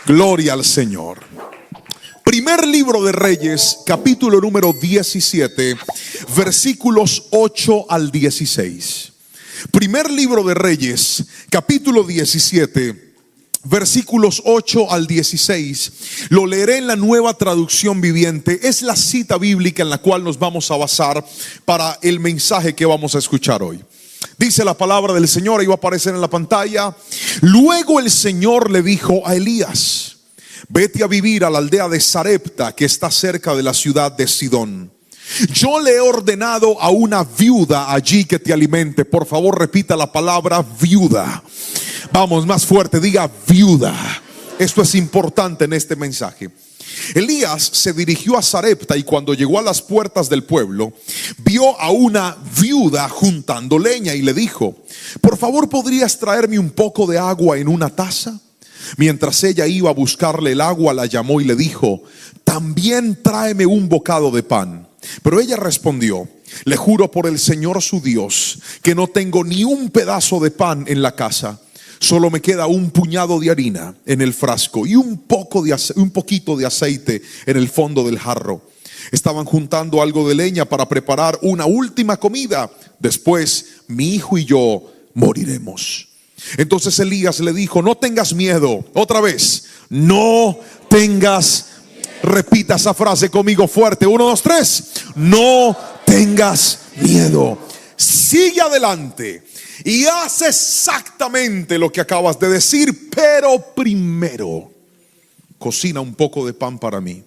Gloria al Señor. Primer libro de Reyes, capítulo número 17, versículos 8 al 16. Primer libro de Reyes, capítulo 17, versículos 8 al 16. Lo leeré en la Nueva Traducción Viviente. Es la cita bíblica en la cual nos vamos a basar para el mensaje que vamos a escuchar hoy. Dice la palabra del Señor, ahí va a aparecer en la pantalla. Luego el Señor le dijo a Elías: vete a vivir a la aldea de Sarepta, que está cerca de la ciudad de Sidón. Yo le he ordenado a una viuda allí que te alimente. Por favor, repita la palabra viuda. Vamos, más fuerte, diga viuda. Esto es importante en este mensaje. Elías se dirigió a Sarepta y cuando llegó a las puertas del pueblo, vio a una viuda juntando leña y le dijo: por favor, ¿podrías traerme un poco de agua en una taza? Mientras ella iba a buscarle el agua, la llamó y le dijo: también tráeme un bocado de pan. Pero ella respondió: le juro por el Señor su Dios que no tengo ni un pedazo de pan en la casa. Solo me queda un puñado de harina en el frasco y un poquito de aceite en el fondo del jarro. Estaban juntando algo de leña para preparar una última comida. Después mi hijo y yo moriremos. Entonces Elías le dijo: no tengas miedo. Otra vez, no tengas. Repita esa frase conmigo fuerte. 1, 2, 3. No tengas miedo. Sigue adelante y haz exactamente lo que acabas de decir, pero primero cocina un poco de pan para mí.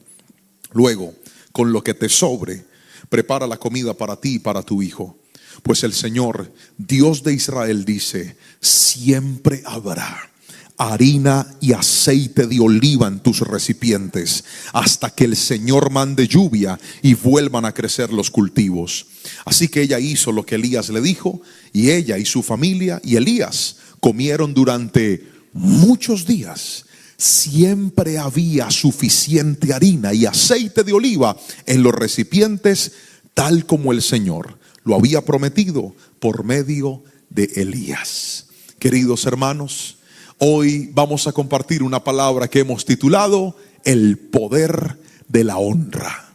Luego, con lo que te sobre, prepara la comida para ti y para tu hijo. Pues el Señor, Dios de Israel, dice: siempre habrá harina y aceite de oliva en tus recipientes hasta que el Señor mande lluvia y vuelvan a crecer los cultivos. Así que ella hizo lo que Elías le dijo, y ella y su familia y Elías comieron durante muchos días. Siempre había suficiente harina y aceite de oliva en los recipientes, tal como el Señor lo había prometido por medio de Elías. Queridos hermanos, hoy vamos a compartir una palabra que hemos titulado el poder de la honra.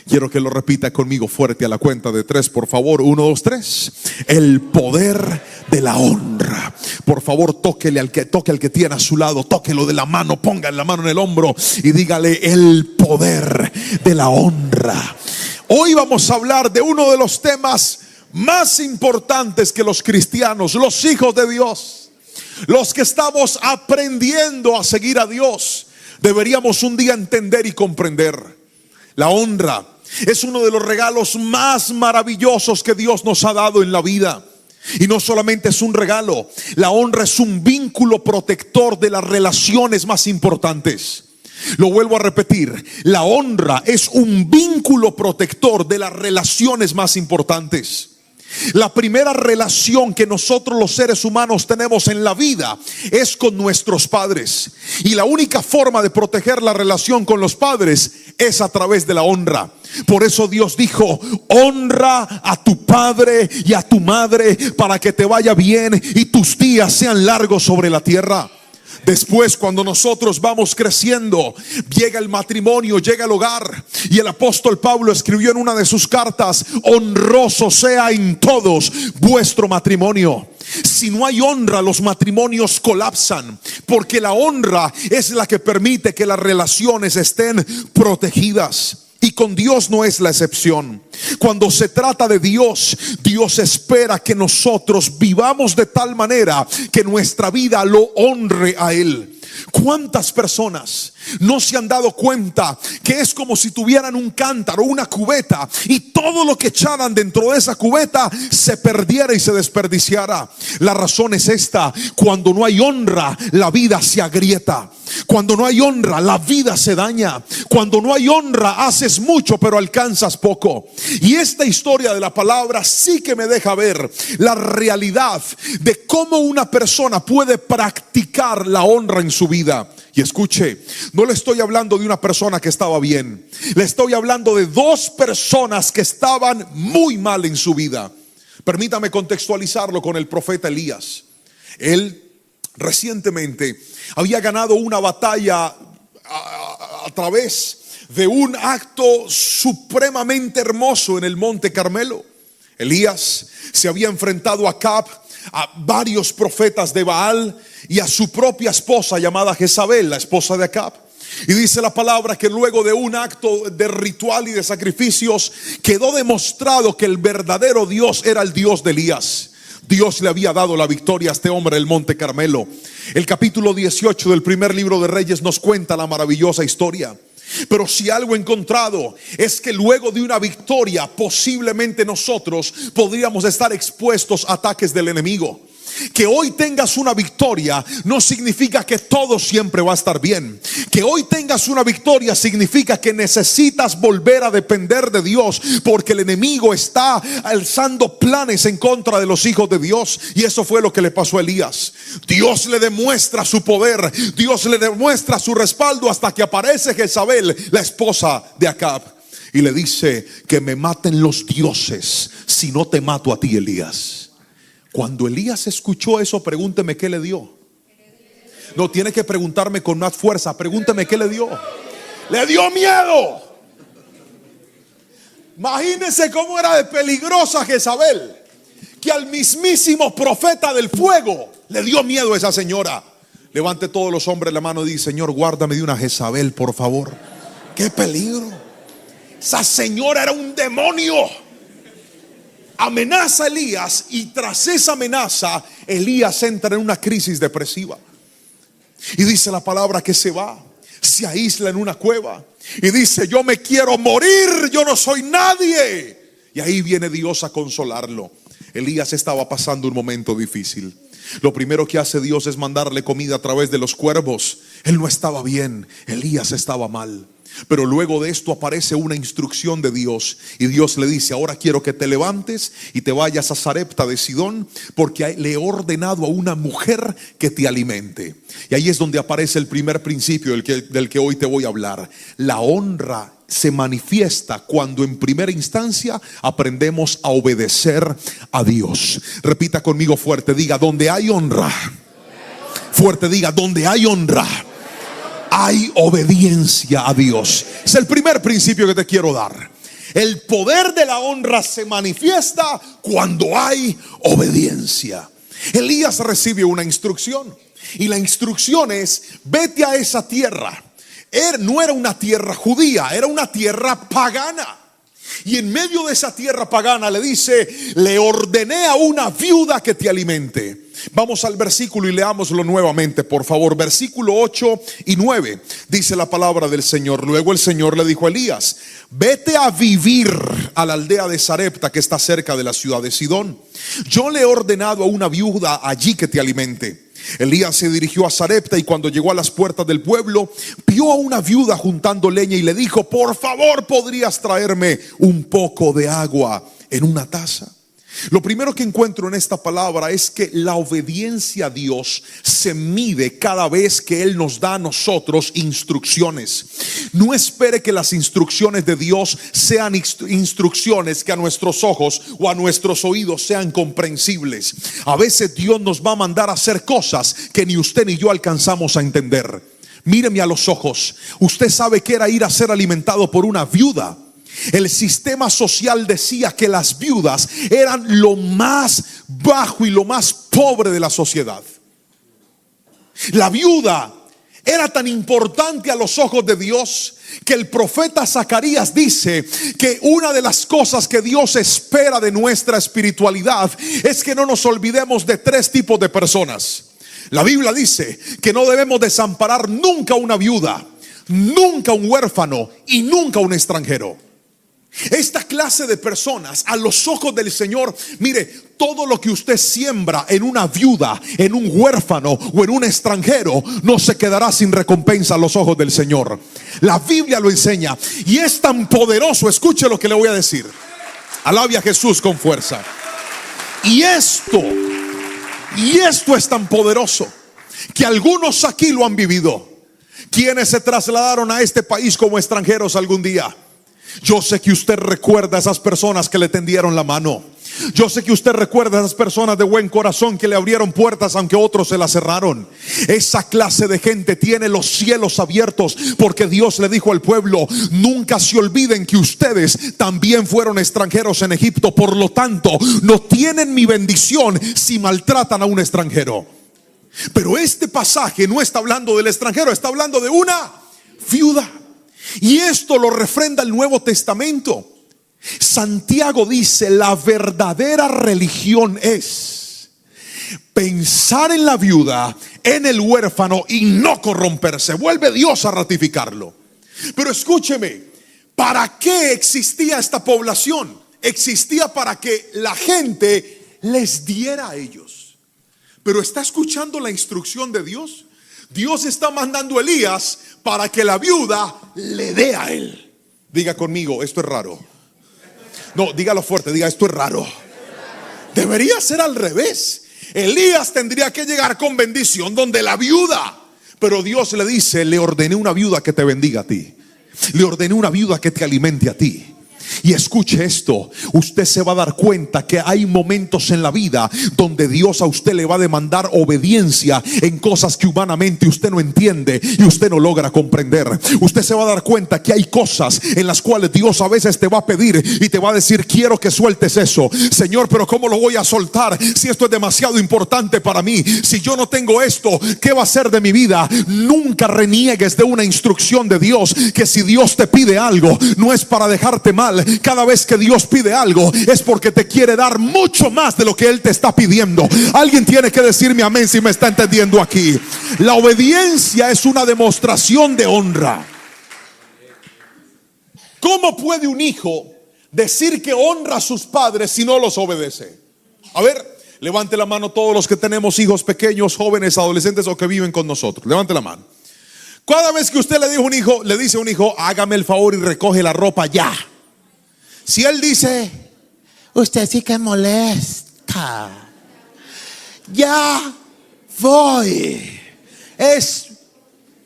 Quiero que lo repita conmigo fuerte a la cuenta de 3, por favor. 1, 2, 3. El poder de la honra. Por favor, toque al que tiene a su lado, tóquelo de la mano, ponga la mano en el hombro y dígale: el poder de la honra. Hoy vamos a hablar de uno de los temas más importantes que los cristianos, los hijos de Dios, los que estamos aprendiendo a seguir a Dios, deberíamos un día entender y comprender. La honra es uno de los regalos más maravillosos que Dios nos ha dado en la vida. Y no solamente es un regalo, la honra es un vínculo protector de las relaciones más importantes. Lo vuelvo a repetir: la honra es un vínculo protector de las relaciones más importantes. La primera relación que nosotros los seres humanos tenemos en la vida es con nuestros padres. Y la única forma de proteger la relación con los padres es a través de la honra. Por eso Dios dijo: honra a tu padre y a tu madre para que te vaya bien y tus días sean largos sobre la tierra. Después, cuando nosotros vamos creciendo, llega el matrimonio, llega el hogar. Y el apóstol Pablo escribió en una de sus cartas: honroso sea en todos vuestro matrimonio. Si no hay honra, los matrimonios colapsan, porque la honra es la que permite que las relaciones estén protegidas. Y con Dios no es la excepción. Cuando se trata de Dios, Dios espera que nosotros vivamos de tal manera que nuestra vida lo honre a Él. ¿Cuántas personas no se han dado cuenta que es como si tuvieran un cántaro, una cubeta, y todo lo que echaran dentro de esa cubeta se perdiera y se desperdiciara? La razón es esta: cuando no hay honra, la vida se agrieta. Cuando no hay honra, la vida se daña. Cuando no hay honra, haces mucho pero alcanzas poco. Y esta historia de la palabra sí que me deja ver la realidad de cómo una persona puede practicar la honra en su vida. Y escuche, no le estoy hablando de una persona que estaba bien, le estoy hablando de dos personas que estaban muy mal en su vida. Permítame contextualizarlo con el profeta Elías. Él recientemente había ganado una batalla a través de un acto supremamente hermoso en el monte Carmelo. Elías se había enfrentado a Acab, a varios profetas de Baal y a su propia esposa llamada Jezabel, la esposa de Acab. Y dice la palabra que luego de un acto de ritual y de sacrificios quedó demostrado que el verdadero Dios era el Dios de Elías. Dios le había dado la victoria a este hombre en el monte Carmelo. El capítulo 18 del primer libro de Reyes nos cuenta la maravillosa historia. Pero si algo he encontrado es que luego de una victoria posiblemente nosotros podríamos estar expuestos a ataques del enemigo. Que hoy tengas una victoria no significa que todo siempre va a estar bien. Que hoy tengas una victoria significa que necesitas volver a depender de Dios, porque el enemigo está alzando planes en contra de los hijos de Dios. Y eso fue lo que le pasó a Elías. Dios le demuestra su poder, Dios le demuestra su respaldo, hasta que aparece Jezabel, la esposa de Acab, y le dice: que me maten los dioses si no te mato a ti, Elías. Cuando Elías escuchó eso, pregúnteme qué le dio. No tiene que preguntarme con más fuerza, pregúnteme qué le dio. Le dio miedo. Imagínense cómo era de peligrosa Jezabel, que al mismísimo profeta del fuego le dio miedo a esa señora. Levante todos los hombres la mano y dice: Señor, guárdame de una Jezabel, por favor. Qué peligro. Esa señora era un demonio. Amenaza a Elías, y tras esa amenaza Elías entra en una crisis depresiva. Y dice la palabra que se va, se aísla en una cueva y dice: yo me quiero morir, yo no soy nadie. Y ahí viene Dios a consolarlo. Elías estaba pasando un momento difícil. Lo primero que hace Dios es mandarle comida a través de los cuervos. Él no estaba bien, Elías estaba mal. Pero luego de esto aparece una instrucción de Dios, y Dios le dice: ahora quiero que te levantes y te vayas a Sarepta de Sidón, porque le he ordenado a una mujer que te alimente. Y ahí es donde aparece el primer principio del que hoy te voy a hablar. La honra se manifiesta cuando en primera instancia aprendemos a obedecer a Dios. Repita conmigo fuerte, diga: donde hay honra. Fuerte, diga: donde hay honra, hay obediencia a Dios. Es el primer principio que te quiero dar. El poder de la honra se manifiesta cuando hay obediencia. Elías recibe una instrucción, y la instrucción es: vete a esa tierra. No era una tierra judía, era una tierra pagana. Y en medio de esa tierra pagana le dice: le ordené a una viuda que te alimente. Vamos al versículo y leámoslo nuevamente, por favor. Versículo 8 y 9. Dice la palabra del Señor: luego el Señor le dijo a Elías: vete a vivir a la aldea de Sarepta, que está cerca de la ciudad de Sidón. Yo le he ordenado a una viuda allí que te alimente. Elías se dirigió a Sarepta, y cuando llegó a las puertas del pueblo, vio a una viuda juntando leña y le dijo: por favor, ¿podrías traerme un poco de agua en una taza? Lo primero que encuentro en esta palabra es que la obediencia a Dios se mide cada vez que Él nos da a nosotros instrucciones. No espere que las instrucciones de Dios sean instrucciones que a nuestros ojos o a nuestros oídos sean comprensibles. A veces Dios nos va a mandar a hacer cosas que ni usted ni yo alcanzamos a entender. Míreme a los ojos. Usted sabe que era ir a ser alimentado por una viuda. El sistema social decía que las viudas eran lo más bajo y lo más pobre de la sociedad. La viuda era tan importante a los ojos de Dios que el profeta Zacarías dice que una de las cosas que Dios espera de nuestra espiritualidad es que no nos olvidemos de tres tipos de personas. La Biblia dice que no debemos desamparar nunca a una viuda, nunca a un huérfano y nunca a un extranjero. Esta clase de personas a los ojos del Señor, mire, todo lo que usted siembra en una viuda, en un huérfano o en un extranjero, no se quedará sin recompensa a los ojos del Señor. La Biblia lo enseña, y es tan poderoso. Escuche lo que le voy a decir. Alabe a Jesús con fuerza. Y esto es tan poderoso que algunos aquí lo han vivido. Quienes se trasladaron a este país como extranjeros algún día. Yo sé que usted recuerda a esas personas que le tendieron la mano. Yo sé que usted recuerda a esas personas de buen corazón que le abrieron puertas aunque otros se las cerraron. Esa clase de gente tiene los cielos abiertos, porque Dios le dijo al pueblo: nunca se olviden que ustedes también fueron extranjeros en Egipto. Por lo tanto, no tienen mi bendición si maltratan a un extranjero. Pero este pasaje no está hablando del extranjero, está hablando de una viuda. Y esto lo refrenda el Nuevo Testamento. Santiago dice: la verdadera religión es pensar en la viuda, en el huérfano y no corromperse. Vuelve Dios a ratificarlo. Pero escúcheme, ¿para qué existía esta población? Existía para que la gente les diera a ellos. Pero ¿está escuchando la instrucción de Dios? Dios está mandando a Elías para que la viuda le dé a él. Diga conmigo: esto es raro. No, dígalo fuerte, diga: esto es raro. Debería ser al revés. Elías tendría que llegar con bendición donde la viuda. Pero Dios le dice: le ordené una viuda que te bendiga a ti. Le ordené una viuda que te alimente a ti. Y escuche esto, usted se va a dar cuenta que hay momentos en la vida donde Dios a usted le va a demandar obediencia en cosas que humanamente usted no entiende y usted no logra comprender. Usted se va a dar cuenta que hay cosas en las cuales Dios a veces te va a pedir y te va a decir: quiero que sueltes eso. Señor, pero ¿cómo lo voy a soltar si esto es demasiado importante para mí? Si yo no tengo esto, ¿qué va a ser de mi vida? Nunca reniegues de una instrucción de Dios, que si Dios te pide algo, no es para dejarte mal. Cada vez que Dios pide algo es porque te quiere dar mucho más de lo que Él te está pidiendo. Alguien tiene que decirme amén si me está entendiendo aquí. La obediencia es una demostración de honra. ¿Cómo puede un hijo decir que honra a sus padres si no los obedece? A ver, levante la mano todos los que tenemos hijos pequeños, jóvenes, adolescentes o que viven con nosotros. Levante la mano. Cada vez que usted le dice a un hijo: hágame el favor y recoge la ropa ya. Si él dice: usted sí que molesta, ya voy,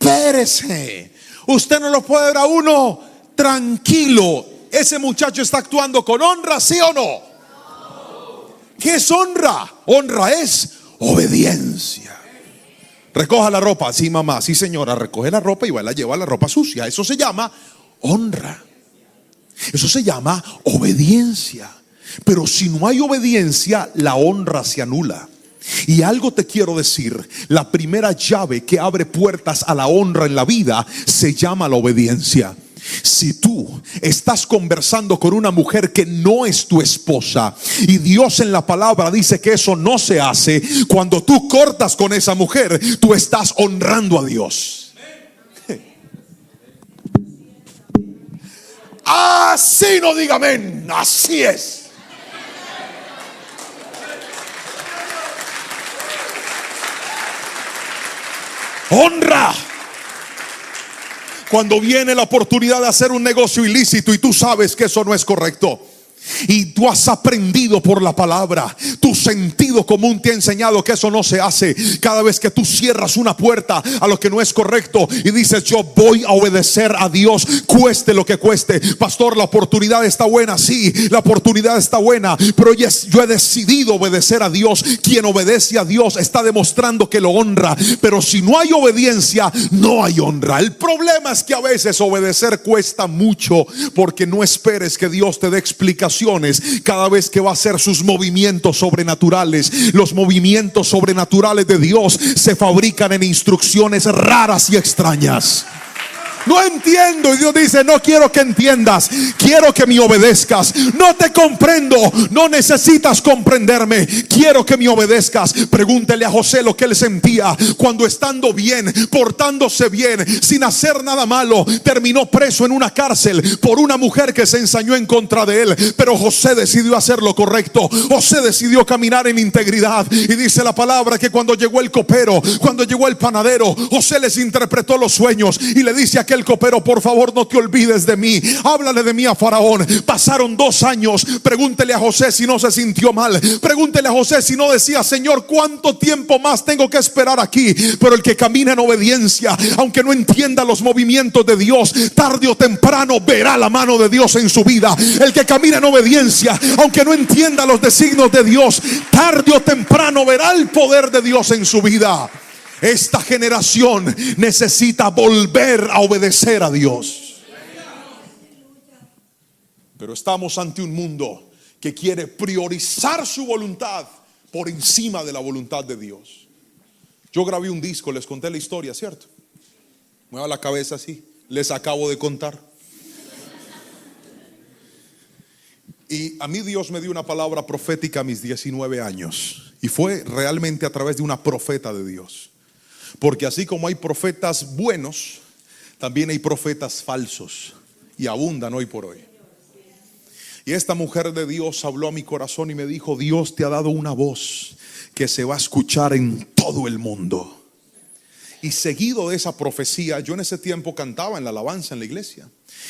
espérese. Usted no lo puede ver a uno tranquilo. Ese muchacho está actuando con honra, ¿sí o no? ¿Qué es honra? Honra es obediencia. Recoja la ropa. Sí, mamá, sí, señora. Recoge la ropa y va a llevar la ropa sucia. Eso se llama honra. Eso se llama obediencia. Pero si no hay obediencia, la honra se anula. Y algo te quiero decir: la primera llave que abre puertas a la honra en la vida se llama la obediencia. Si tú estás conversando con una mujer que no es tu esposa y Dios en la palabra dice que eso no se hace, cuando tú cortas con esa mujer, tú estás honrando a Dios. Así no diga amén, así es. Honra. Cuando viene la oportunidad de hacer un negocio ilícito y tú sabes que eso no es correcto, y tú has aprendido por la palabra, tu sentido común te ha enseñado que eso no se hace. Cada vez que tú cierras una puerta a lo que no es correcto y dices: yo voy a obedecer a Dios, cueste lo que cueste. Pastor, la oportunidad está buena. Sí, la oportunidad está buena, pero yo he decidido obedecer a Dios. Quien obedece a Dios está demostrando que lo honra. Pero si no hay obediencia, no hay honra. El problema es que a veces obedecer cuesta mucho, porque no esperes que Dios te dé explicación cada vez que va a hacer sus movimientos sobrenaturales. Los movimientos sobrenaturales de Dios se fabrican en instrucciones raras y extrañas. No entiendo, y Dios dice: no quiero que entiendas, quiero que me obedezcas. No te comprendo, no necesitas comprenderme, quiero que me obedezcas. Pregúntele a José lo que él sentía cuando, estando bien, portándose bien, sin hacer nada malo, terminó preso en una cárcel por una mujer que se ensañó en contra de él. Pero José decidió hacer lo correcto. José decidió caminar en integridad. Y dice la palabra que cuando llegó el copero, cuando llegó el panadero, José les interpretó los sueños y le dice a aquel aquel copero: por favor, no te olvides de mí, háblale de mí a Faraón. Pasaron 2 años. Pregúntele a José si no se sintió mal. Pregúntele a José si no decía: Señor, ¿cuánto tiempo más tengo que esperar aquí? Pero el que camina en obediencia, aunque no entienda los movimientos de Dios, tarde o temprano verá la mano de Dios en su vida. El que camina en obediencia, aunque no entienda los designios de Dios, tarde o temprano verá el poder de Dios en su vida. Esta generación necesita volver a obedecer a Dios. Pero estamos ante un mundo que quiere priorizar su voluntad por encima de la voluntad de Dios. Yo grabé un disco, les conté la historia, ¿cierto? Mueva la cabeza así, les acabo de contar. Y a mí Dios me dio una palabra profética a mis 19 años. Y fue realmente a través de una profeta de Dios. Porque así como hay profetas buenos, también hay profetas falsos. Y abundan hoy por hoy. Y esta mujer de Dios habló a mi corazón y me dijo: Dios te ha dado una voz que se va a escuchar en todo el mundo. Y seguido de esa profecía, yo en ese tiempo cantaba en la alabanza en la iglesia.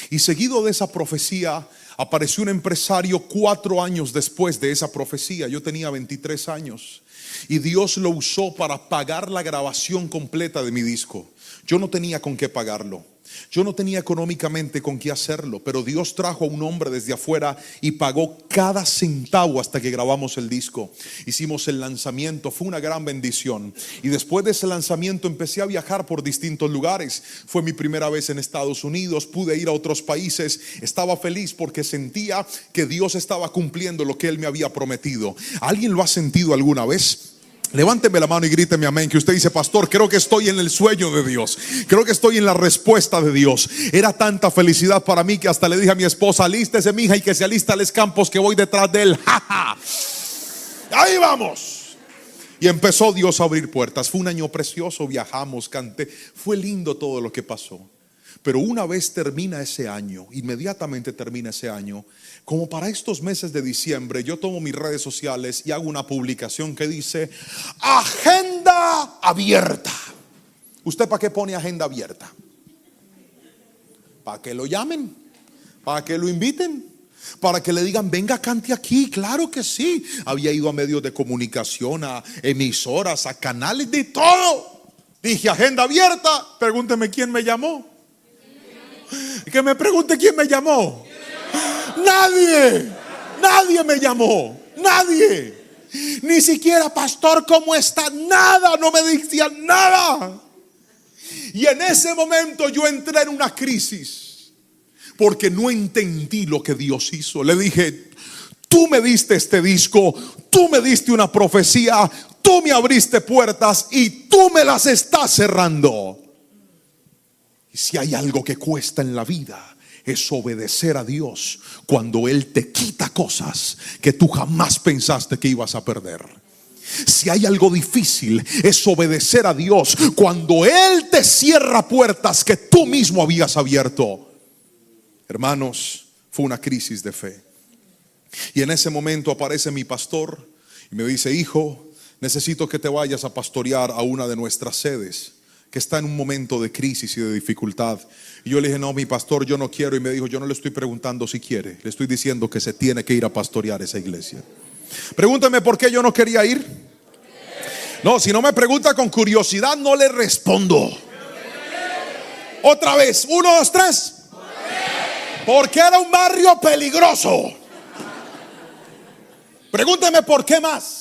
Y seguido de esa profecía apareció un empresario 4 años después de esa profecía. Yo tenía 23 años. Y Dios lo usó para pagar la grabación completa de mi disco. Yo no tenía con qué pagarlo. Yo no tenía económicamente con qué hacerlo, pero Dios trajo a un hombre desde afuera y pagó cada centavo hasta que grabamos el disco. Hicimos el lanzamiento, fue una gran bendición. Y después de ese lanzamiento empecé a viajar por distintos lugares. Fue mi primera vez en Estados Unidos, pude ir a otros países. Estaba feliz porque sentía que Dios estaba cumpliendo lo que Él me había prometido. ¿Alguien lo ha sentido alguna vez? Levánteme la mano y gríteme amén, que usted dice: pastor, creo que estoy en el sueño de Dios, creo que estoy en la respuesta de Dios. Era tanta felicidad para mí que hasta le dije a mi esposa: alístese, mija, y que se alista Les Campos, que voy detrás de él. Ahí vamos. Y empezó Dios a abrir puertas. Fue un año precioso, viajamos, canté, fue lindo todo lo que pasó. Pero una vez termina ese año, inmediatamente termina ese año, como para estos meses de diciembre, yo tomo mis redes sociales y hago una publicación que dice: agenda abierta. ¿Usted para qué pone agenda abierta? ¿Para que lo llamen? ¿Para que lo inviten? ¿Para que le digan: venga, cante aquí? Claro que sí. Había ido a medios de comunicación, a emisoras, a canales, de todo. Dije: agenda abierta. Pregúnteme quién me llamó. Que me pregunte quién me llamó. Nadie me llamó. Nadie. Ni siquiera: pastor, ¿cómo está? Nada, no me decían nada. Y en ese momento yo entré en una crisis, porque no entendí lo que Dios hizo. Le dije: tú me diste este disco, tú me diste una profecía, tú me abriste puertas y tú me las estás cerrando. Y si hay algo que cuesta en la vida, es obedecer a Dios cuando Él te quita cosas que tú jamás pensaste que ibas a perder. Si hay algo difícil, es obedecer a Dios cuando Él te cierra puertas que tú mismo habías abierto. Hermanos, fue una crisis de fe. Y en ese momento aparece mi pastor y me dice: hijo, necesito que te vayas a pastorear a una de nuestras sedes que está en un momento de crisis y de dificultad. Y yo le dije: no, mi pastor, yo no quiero. Y me dijo: yo no le estoy preguntando si quiere, le estoy diciendo que se tiene que ir a pastorear esa iglesia. Pregúntame por qué yo no quería ir. No, si no me pregunta con curiosidad, no le respondo. Otra vez, 1, 2, 3. Porque era un barrio peligroso. Pregúnteme por qué más.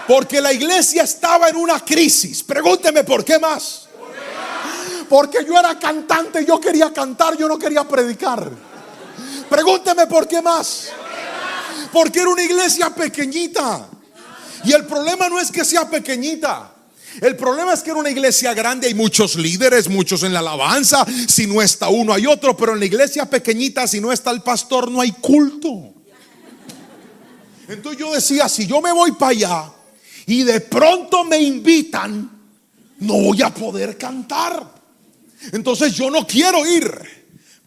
Porque la iglesia estaba en una crisis. Pregúnteme por qué más. Porque yo era cantante, yo quería cantar, yo no quería predicar. Pregúnteme por qué más. Porque era una iglesia pequeñita. Y el problema no es que sea pequeñita. El problema es que era una iglesia grande. Hay muchos líderes, muchos en la alabanza. Si no está uno, hay otro. Pero en la iglesia pequeñita, si no está el pastor, no hay culto. Entonces yo decía: si yo me voy para allá y de pronto me invitan, no voy a poder cantar. Entonces yo no quiero ir.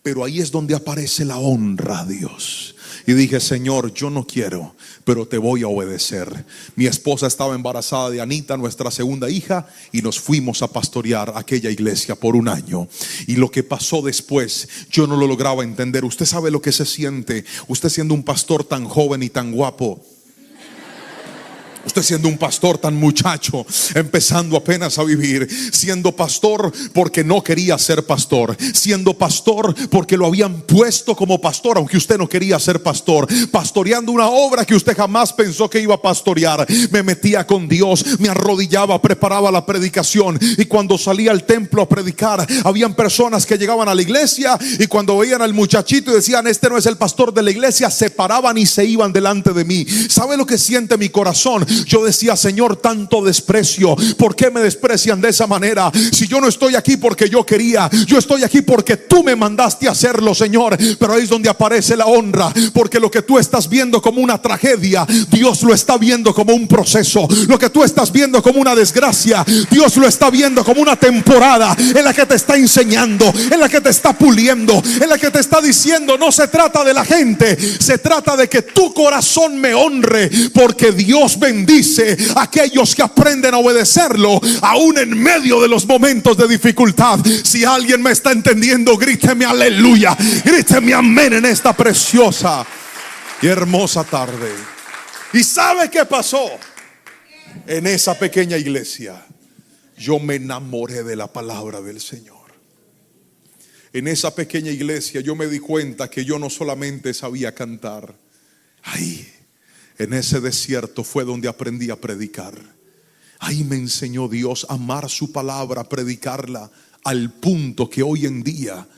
Pero ahí es donde aparece la honra a Dios. Y dije, Señor, yo no quiero, pero te voy a obedecer. Mi esposa estaba embarazada de Anita, nuestra segunda hija, y nos fuimos a pastorear aquella iglesia por un año. Y lo que pasó después, yo no lo lograba entender. Usted sabe lo que se siente, usted siendo un pastor tan joven y tan guapo. Usted siendo un pastor tan muchacho, empezando apenas a vivir, siendo pastor porque no quería ser pastor, siendo pastor porque lo habían puesto como pastor aunque usted no quería ser pastor, pastoreando una obra que usted jamás pensó que iba a pastorear. Me metía con Dios, me arrodillaba, preparaba la predicación, y cuando salía al templo a predicar, habían personas que llegaban a la iglesia y cuando veían al muchachito y decían, este no es el pastor de la iglesia, se paraban y se iban delante de mí. ¿Sabe lo que siente mi corazón? Yo decía, Señor, tanto desprecio, ¿por qué me desprecian de esa manera? Si yo no estoy aquí porque yo quería, yo estoy aquí porque tú me mandaste a hacerlo, Señor. Pero ahí es donde aparece la honra, porque lo que tú estás viendo como una tragedia, Dios lo está viendo como un proceso. Lo que tú estás viendo como una desgracia, Dios lo está viendo como una temporada en la que te está enseñando, en la que te está puliendo, en la que te está diciendo, no se trata de la gente, se trata de que tu corazón me honre, porque Dios bendice a aquellos que aprenden a obedecerlo aún en medio de los momentos de dificultad. Si alguien me está entendiendo, gríteme aleluya, gríteme amén en esta preciosa y hermosa tarde. ¿Y sabe qué pasó? En esa pequeña iglesia yo me enamoré de la palabra del Señor. En esa pequeña iglesia yo me di cuenta que yo no solamente sabía cantar. Ahí en ese desierto fue donde aprendí a predicar. Ahí me enseñó Dios a amar su palabra, a predicarla, al punto que hoy en día,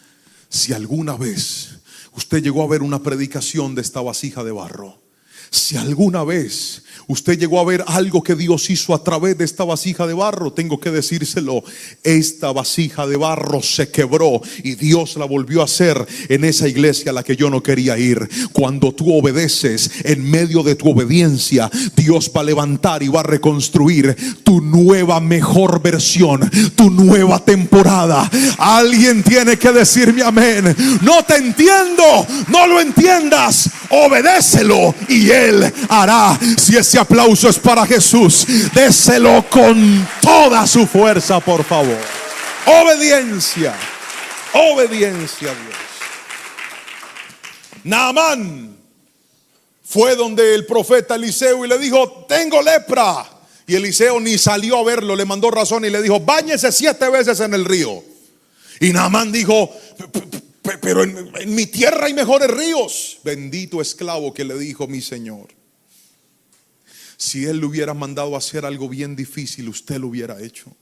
si alguna vez usted llegó a ver una predicación de esta vasija de barro, si alguna vez usted llegó a ver algo que Dios hizo a través de esta vasija de barro, tengo que decírselo, esta vasija de barro se quebró y Dios la volvió a hacer en esa iglesia a la que yo no quería ir. Cuando tú obedeces, en medio de tu obediencia, Dios va a levantar y va a reconstruir tu nueva mejor versión, tu nueva temporada. Alguien tiene que decirme amén. No te entiendo, no lo entiendas, obedécelo y Él hará. Si ese aplauso es para Jesús, déselo con toda su fuerza, por favor. Obediencia, obediencia a Dios. Naamán fue donde el profeta Eliseo y le dijo, tengo lepra. Y Eliseo ni salió a verlo, le mandó razón y le dijo, báñese 7 veces en el río. Y Naamán dijo, pero en mi tierra hay mejores ríos. Bendito esclavo que le dijo mi Señor. Si él le hubiera mandado a hacer algo bien difícil, usted lo hubiera hecho.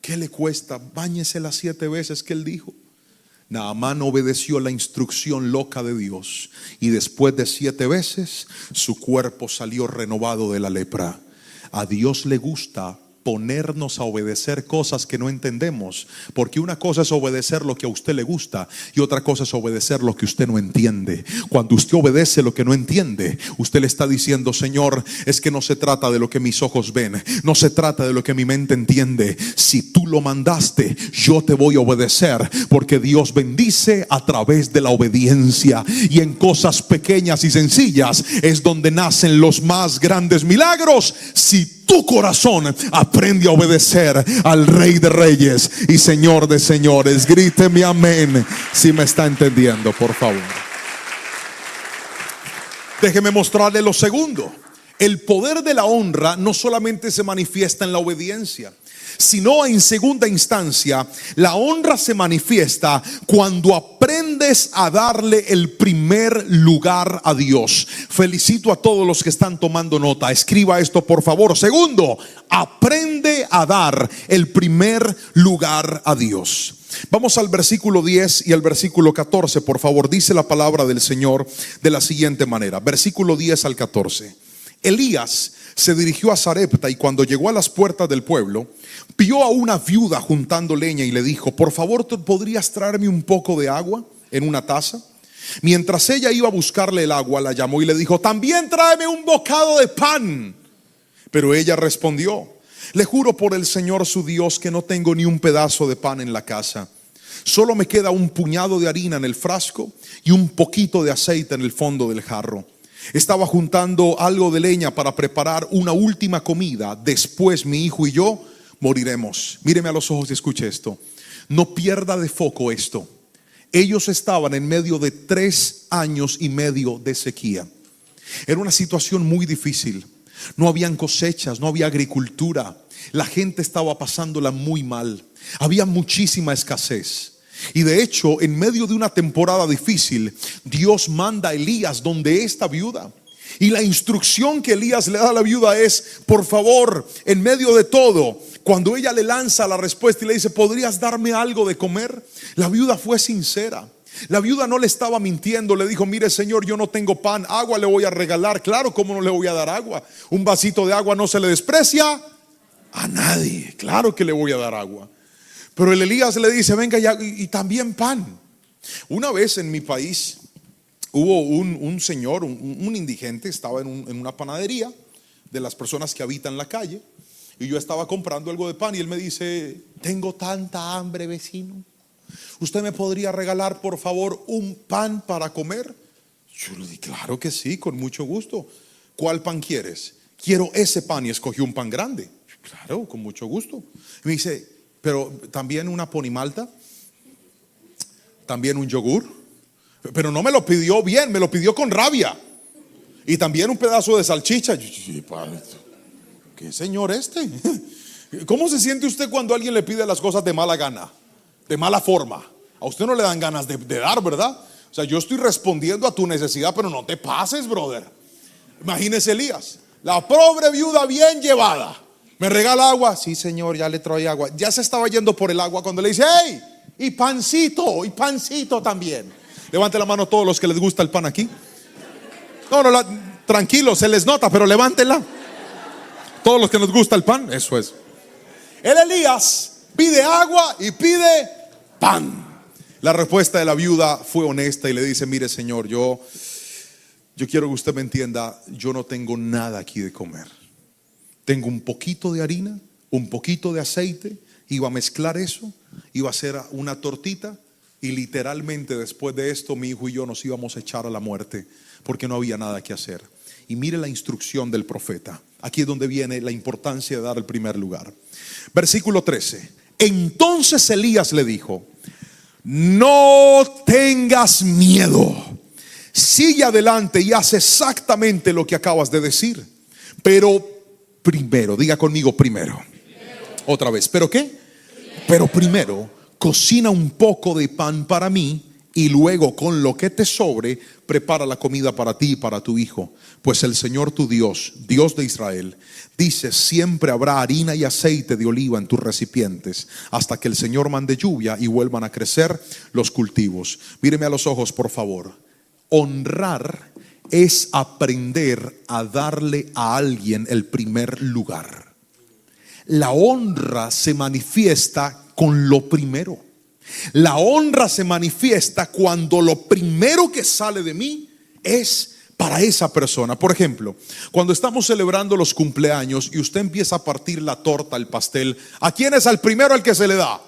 ¿Qué le cuesta? Báñese las 7 veces que él dijo. Naamán obedeció la instrucción loca de Dios y después de 7 veces su cuerpo salió renovado de la lepra. A Dios le gusta ponernos a obedecer cosas que no entendemos, porque una cosa es obedecer lo que a usted le gusta y otra cosa es obedecer lo que usted no entiende. Cuando usted obedece lo que no entiende, usted le está diciendo, Señor, es que no se trata de lo que mis ojos ven, no se trata de lo que mi mente entiende. Si tú lo mandaste, yo te voy a obedecer, porque Dios bendice a través de la obediencia, y en cosas pequeñas y sencillas es donde nacen los más grandes milagros. Si tu corazón aprende a obedecer al Rey de Reyes y Señor de Señores, gríteme amén si me está entendiendo, por favor. Déjeme mostrarle lo segundo. El poder de la honra no solamente se manifiesta en la obediencia, sino en segunda instancia, la honra se manifiesta cuando aprendes a darle el primer lugar a Dios. Felicito a todos los que están tomando nota. Escriba esto, por favor. Segundo, aprende a dar el primer lugar a Dios. Vamos al versículo 10 y al versículo 14, por favor. Dice la palabra del Señor de la siguiente manera. Versículo 10 al 14. Elías se dirigió a Sarepta y cuando llegó a las puertas del pueblo, vio a una viuda juntando leña y le dijo, por favor, ¿tú podrías traerme un poco de agua en una taza? Mientras ella iba a buscarle el agua, la llamó y le dijo, también tráeme un bocado de pan. Pero ella respondió, le juro por el Señor su Dios que no tengo ni un pedazo de pan en la casa. Solo me queda un puñado de harina en el frasco y un poquito de aceite en el fondo del jarro. Estaba juntando algo de leña para preparar una última comida. Después mi hijo y yo moriremos. Míreme a los ojos y escuche esto. No pierda de foco esto. Ellos estaban en medio de 3 años y medio de sequía. Era una situación muy difícil. No habían cosechas, no había agricultura. La gente estaba pasándola muy mal. Había muchísima escasez. Y de hecho, en medio de una temporada difícil, Dios manda a Elías donde esta viuda. Y la instrucción que Elías le da a la viuda es: por favor, en medio de todo, cuando ella le lanza la respuesta y le dice: ¿podrías darme algo de comer? La viuda fue sincera. La viuda no le estaba mintiendo. Le dijo: mire, señor, yo no tengo pan, agua le voy a regalar. Claro, ¿cómo no le voy a dar agua? Un vasito de agua no se le desprecia a nadie. Claro que le voy a dar agua. Pero el Elías le dice: venga ya, y también pan. Una vez en mi país hubo un señor, un indigente, estaba en una panadería de las personas que habitan la calle. Y yo estaba comprando algo de pan y él me dice: tengo tanta hambre, vecino, ¿usted me podría regalar por favor un pan para comer? Yo le dije: claro que sí, con mucho gusto. ¿Cuál pan quieres? Quiero ese pan. Y escogió un pan grande. Claro, con mucho gusto. Y me dice: pero también una ponimalta, también un yogur. Pero no me lo pidió bien, me lo pidió con rabia. Y también un pedazo de salchicha. ¿Qué señor este? ¿Cómo se siente usted cuando alguien le pide las cosas de mala gana, de mala forma? A usted no le dan ganas de dar, ¿verdad? O sea, yo estoy respondiendo a tu necesidad, pero no te pases, brother. Imagínese Elías, la pobre viuda bien llevada. ¿Me regala agua? Sí, señor, ya le trae agua. Ya se estaba yendo por el agua cuando le dice: hey, y pancito también. Levante la mano todos los que les gusta el pan aquí. No, tranquilo, se les nota, pero levántela. Todos los que nos gusta el pan, eso es. El Elías pide agua y pide pan. La respuesta de la viuda fue honesta y le dice: mire, señor, yo quiero que usted me entienda, yo no tengo nada aquí de comer. Tengo un poquito de harina, un poquito de aceite. Iba a mezclar eso, iba a hacer una tortita, y literalmente después de esto mi hijo y yo nos íbamos a echar a la muerte, porque no había nada que hacer. Y mire la instrucción del profeta. Aquí es donde viene la importancia de dar el primer lugar. Versículo 13. Entonces Elías le dijo: no tengas miedo, sigue adelante y haz exactamente lo que acabas de decir. Pero primero, diga conmigo: primero. Otra vez, ¿pero qué? Pero primero cocina un poco de pan para mí, y luego con lo que te sobre prepara la comida para ti y para tu hijo. Pues el Señor tu Dios, Dios de Israel, dice: siempre habrá harina y aceite de oliva en tus recipientes, hasta que el Señor mande lluvia y vuelvan a crecer los cultivos. Míreme a los ojos, por favor. Honrar es aprender a darle a alguien el primer lugar. La honra se manifiesta con lo primero. La honra se manifiesta cuando lo primero que sale de mí es para esa persona. Por ejemplo, cuando estamos celebrando los cumpleaños y usted empieza a partir la torta, el pastel, ¿a quién es al primero el que se le da?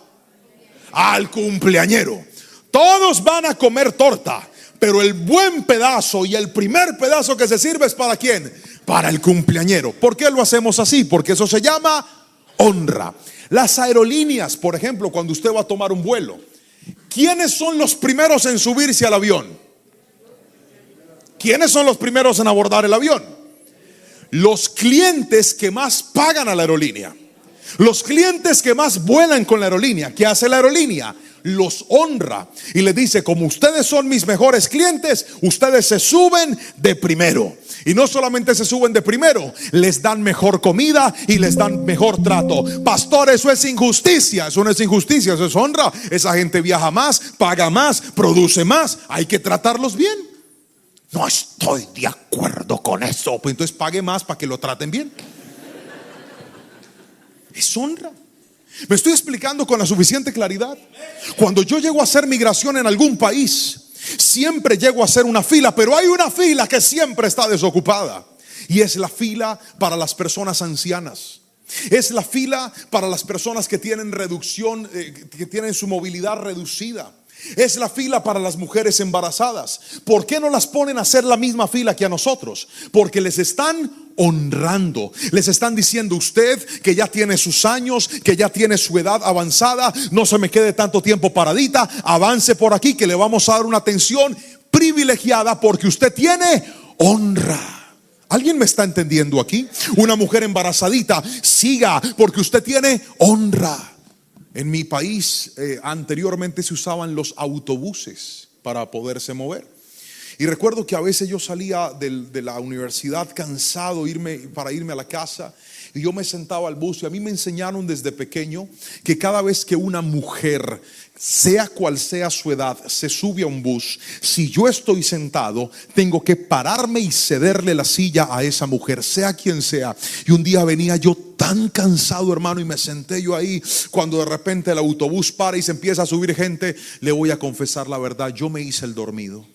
Al cumpleañero. Todos van a comer torta, pero el buen pedazo y el primer pedazo que se sirve es ¿para quién? Para el cumpleañero. ¿Por qué lo hacemos así? Porque eso se llama honra. Las aerolíneas, por ejemplo, cuando usted va a tomar un vuelo, ¿quiénes son los primeros en subirse al avión? ¿Quiénes son los primeros en abordar el avión? Los clientes que más pagan a la aerolínea, los clientes que más vuelan con la aerolínea. ¿Qué hace la aerolínea? Los honra y les dice: como ustedes son mis mejores clientes, ustedes se suben de primero. Y no solamente se suben de primero, les dan mejor comida y les dan mejor trato. Pastor, eso es injusticia. Eso no es injusticia, eso es honra. Esa gente viaja más, paga más, produce más. Hay que tratarlos bien. No estoy de acuerdo con eso. Pues entonces pague más para que lo traten bien. Es honra. ¿Me estoy explicando con la suficiente claridad? Cuando yo llego a hacer migración en algún país, siempre llego a hacer una fila, pero hay una fila que siempre está desocupada, y es la fila para las personas ancianas. Es la fila para las personas que tienen reducción, que tienen su movilidad reducida. Es la fila para las mujeres embarazadas. ¿Por qué no las ponen a hacer la misma fila que a nosotros? Porque les están honrando. Les están diciendo: usted que ya tiene sus años, que ya tiene su edad avanzada, no se me quede tanto tiempo paradita, avance por aquí que le vamos a dar una atención privilegiada porque usted tiene honra. ¿Alguien me está entendiendo aquí? Una mujer embarazadita, siga porque usted tiene honra. En mi país anteriormente se usaban los autobuses para poderse mover. Y recuerdo que a veces yo salía de la universidad cansado para irme a la casa, y yo me sentaba al bus, y a mí me enseñaron desde pequeño que cada vez que una mujer, sea cual sea su edad, se sube a un bus, si yo estoy sentado, tengo que pararme y cederle la silla a esa mujer, sea quien sea. Y un día venía yo tan cansado, hermano, y me senté yo ahí. Cuando de repente el autobús para y se empieza a subir gente, le voy a confesar la verdad, yo me hice el dormido.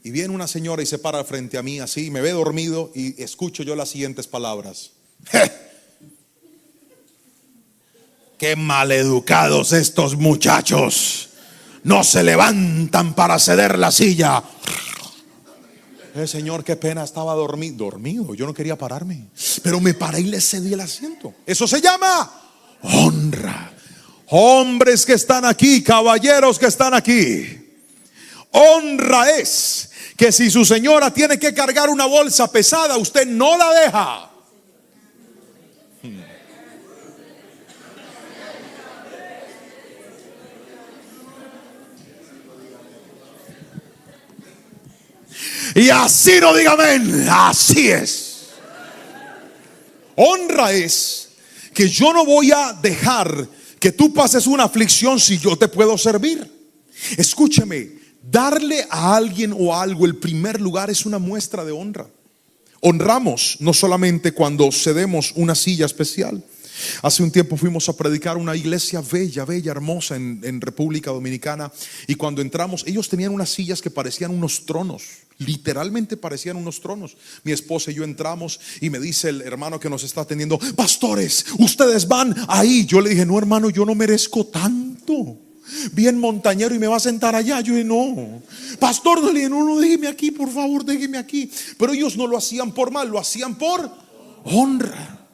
Y viene una señora y se para frente a mí así, me ve dormido, y escucho yo las siguientes palabras: qué maleducados estos muchachos, no se levantan para ceder la silla. Señor, qué pena, estaba dormido, yo no quería pararme, pero me paré y le cedí el asiento. Eso se llama honra. Hombres que están aquí, caballeros que están aquí, honra es que si su señora tiene que cargar una bolsa pesada, usted no la deja. Y así no diga amén. Así es. Honra es que yo no voy a dejar que tú pases una aflicción si yo te puedo servir. Escúcheme. Darle a alguien o a algo el primer lugar es una muestra de honra. Honramos no solamente cuando cedemos una silla especial. Hace un tiempo fuimos a predicar una iglesia bella, hermosa en República Dominicana. Y cuando entramos, ellos tenían unas sillas que parecían unos tronos. Literalmente parecían unos tronos. Mi esposa y yo entramos y me dice el hermano que nos está atendiendo: pastores, ustedes van ahí. Yo le dije: no, hermano, yo no merezco tanto. Bien montañero, y me va a sentar allá. Yo dije: no, pastor, no, le dije: no, déjeme aquí, por favor, déjeme aquí. Pero ellos no lo hacían por mal, lo hacían por honra.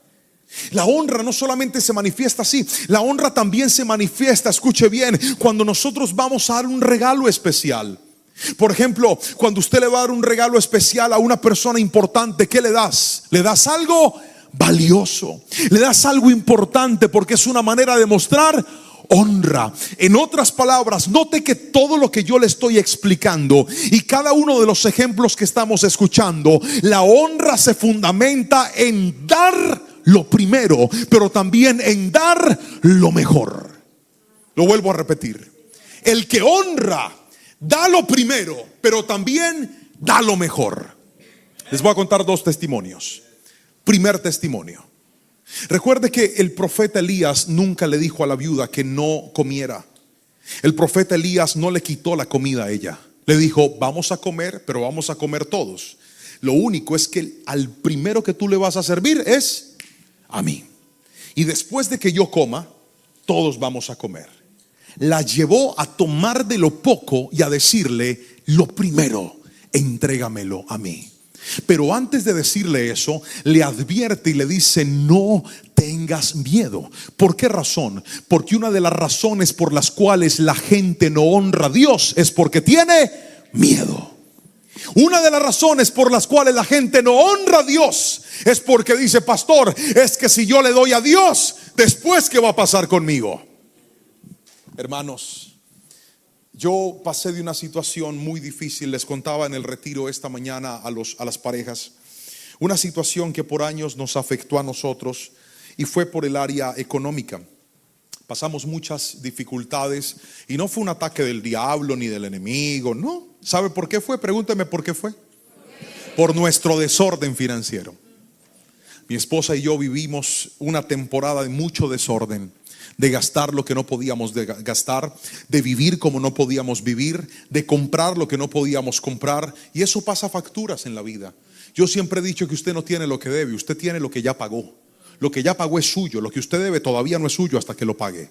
La honra no solamente se manifiesta así, la honra también se manifiesta, escuche bien, cuando nosotros vamos a dar un regalo especial. Por ejemplo, cuando usted le va a dar un regalo especial a una persona importante, ¿qué le das? Le das algo valioso, le das algo importante, porque es una manera de mostrar honra. En otras palabras, note que todo lo que yo le estoy explicando y cada uno de los ejemplos que estamos escuchando, la honra se fundamenta en dar lo primero, pero también en dar lo mejor. Lo vuelvo a repetir: el que honra da lo primero, pero también da lo mejor. Les voy a contar dos testimonios. Primer testimonio. Recuerde que el profeta Elías nunca le dijo a la viuda que no comiera. El profeta Elías no le quitó la comida a ella. Le dijo: vamos a comer, pero vamos a comer todos. Lo único es que al primero que tú le vas a servir es a mí. Y después de que yo coma, todos vamos a comer. La llevó a tomar de lo poco y a decirle: lo primero, entrégamelo a mí. Pero antes de decirle eso, le advierte y le dice: no tengas miedo. ¿Por qué razón? Porque una de las razones por las cuales la gente no honra a Dios es porque tiene miedo. Una de las razones por las cuales la gente no honra a Dios es porque dice: pastor, es que si yo le doy a Dios, después ¿qué va a pasar conmigo? Hermanos, yo pasé de una situación muy difícil. Les contaba en el retiro esta mañana a las parejas, una situación que por años nos afectó a nosotros, y fue por el área económica. Pasamos muchas dificultades y no fue un ataque del diablo ni del enemigo, no. ¿Sabe por qué fue? Pregúnteme por qué fue. Por nuestro desorden financiero. Mi esposa y yo vivimos una temporada de mucho desorden. de gastar lo que no podíamos gastar, de vivir como no podíamos vivir, de comprar lo que no podíamos comprar. Y eso pasa facturas en la vida. Yo siempre he dicho que usted no tiene lo que debe, usted tiene lo que ya pagó. Lo que ya pagó es suyo, lo que usted debe todavía no es suyo hasta que lo pague.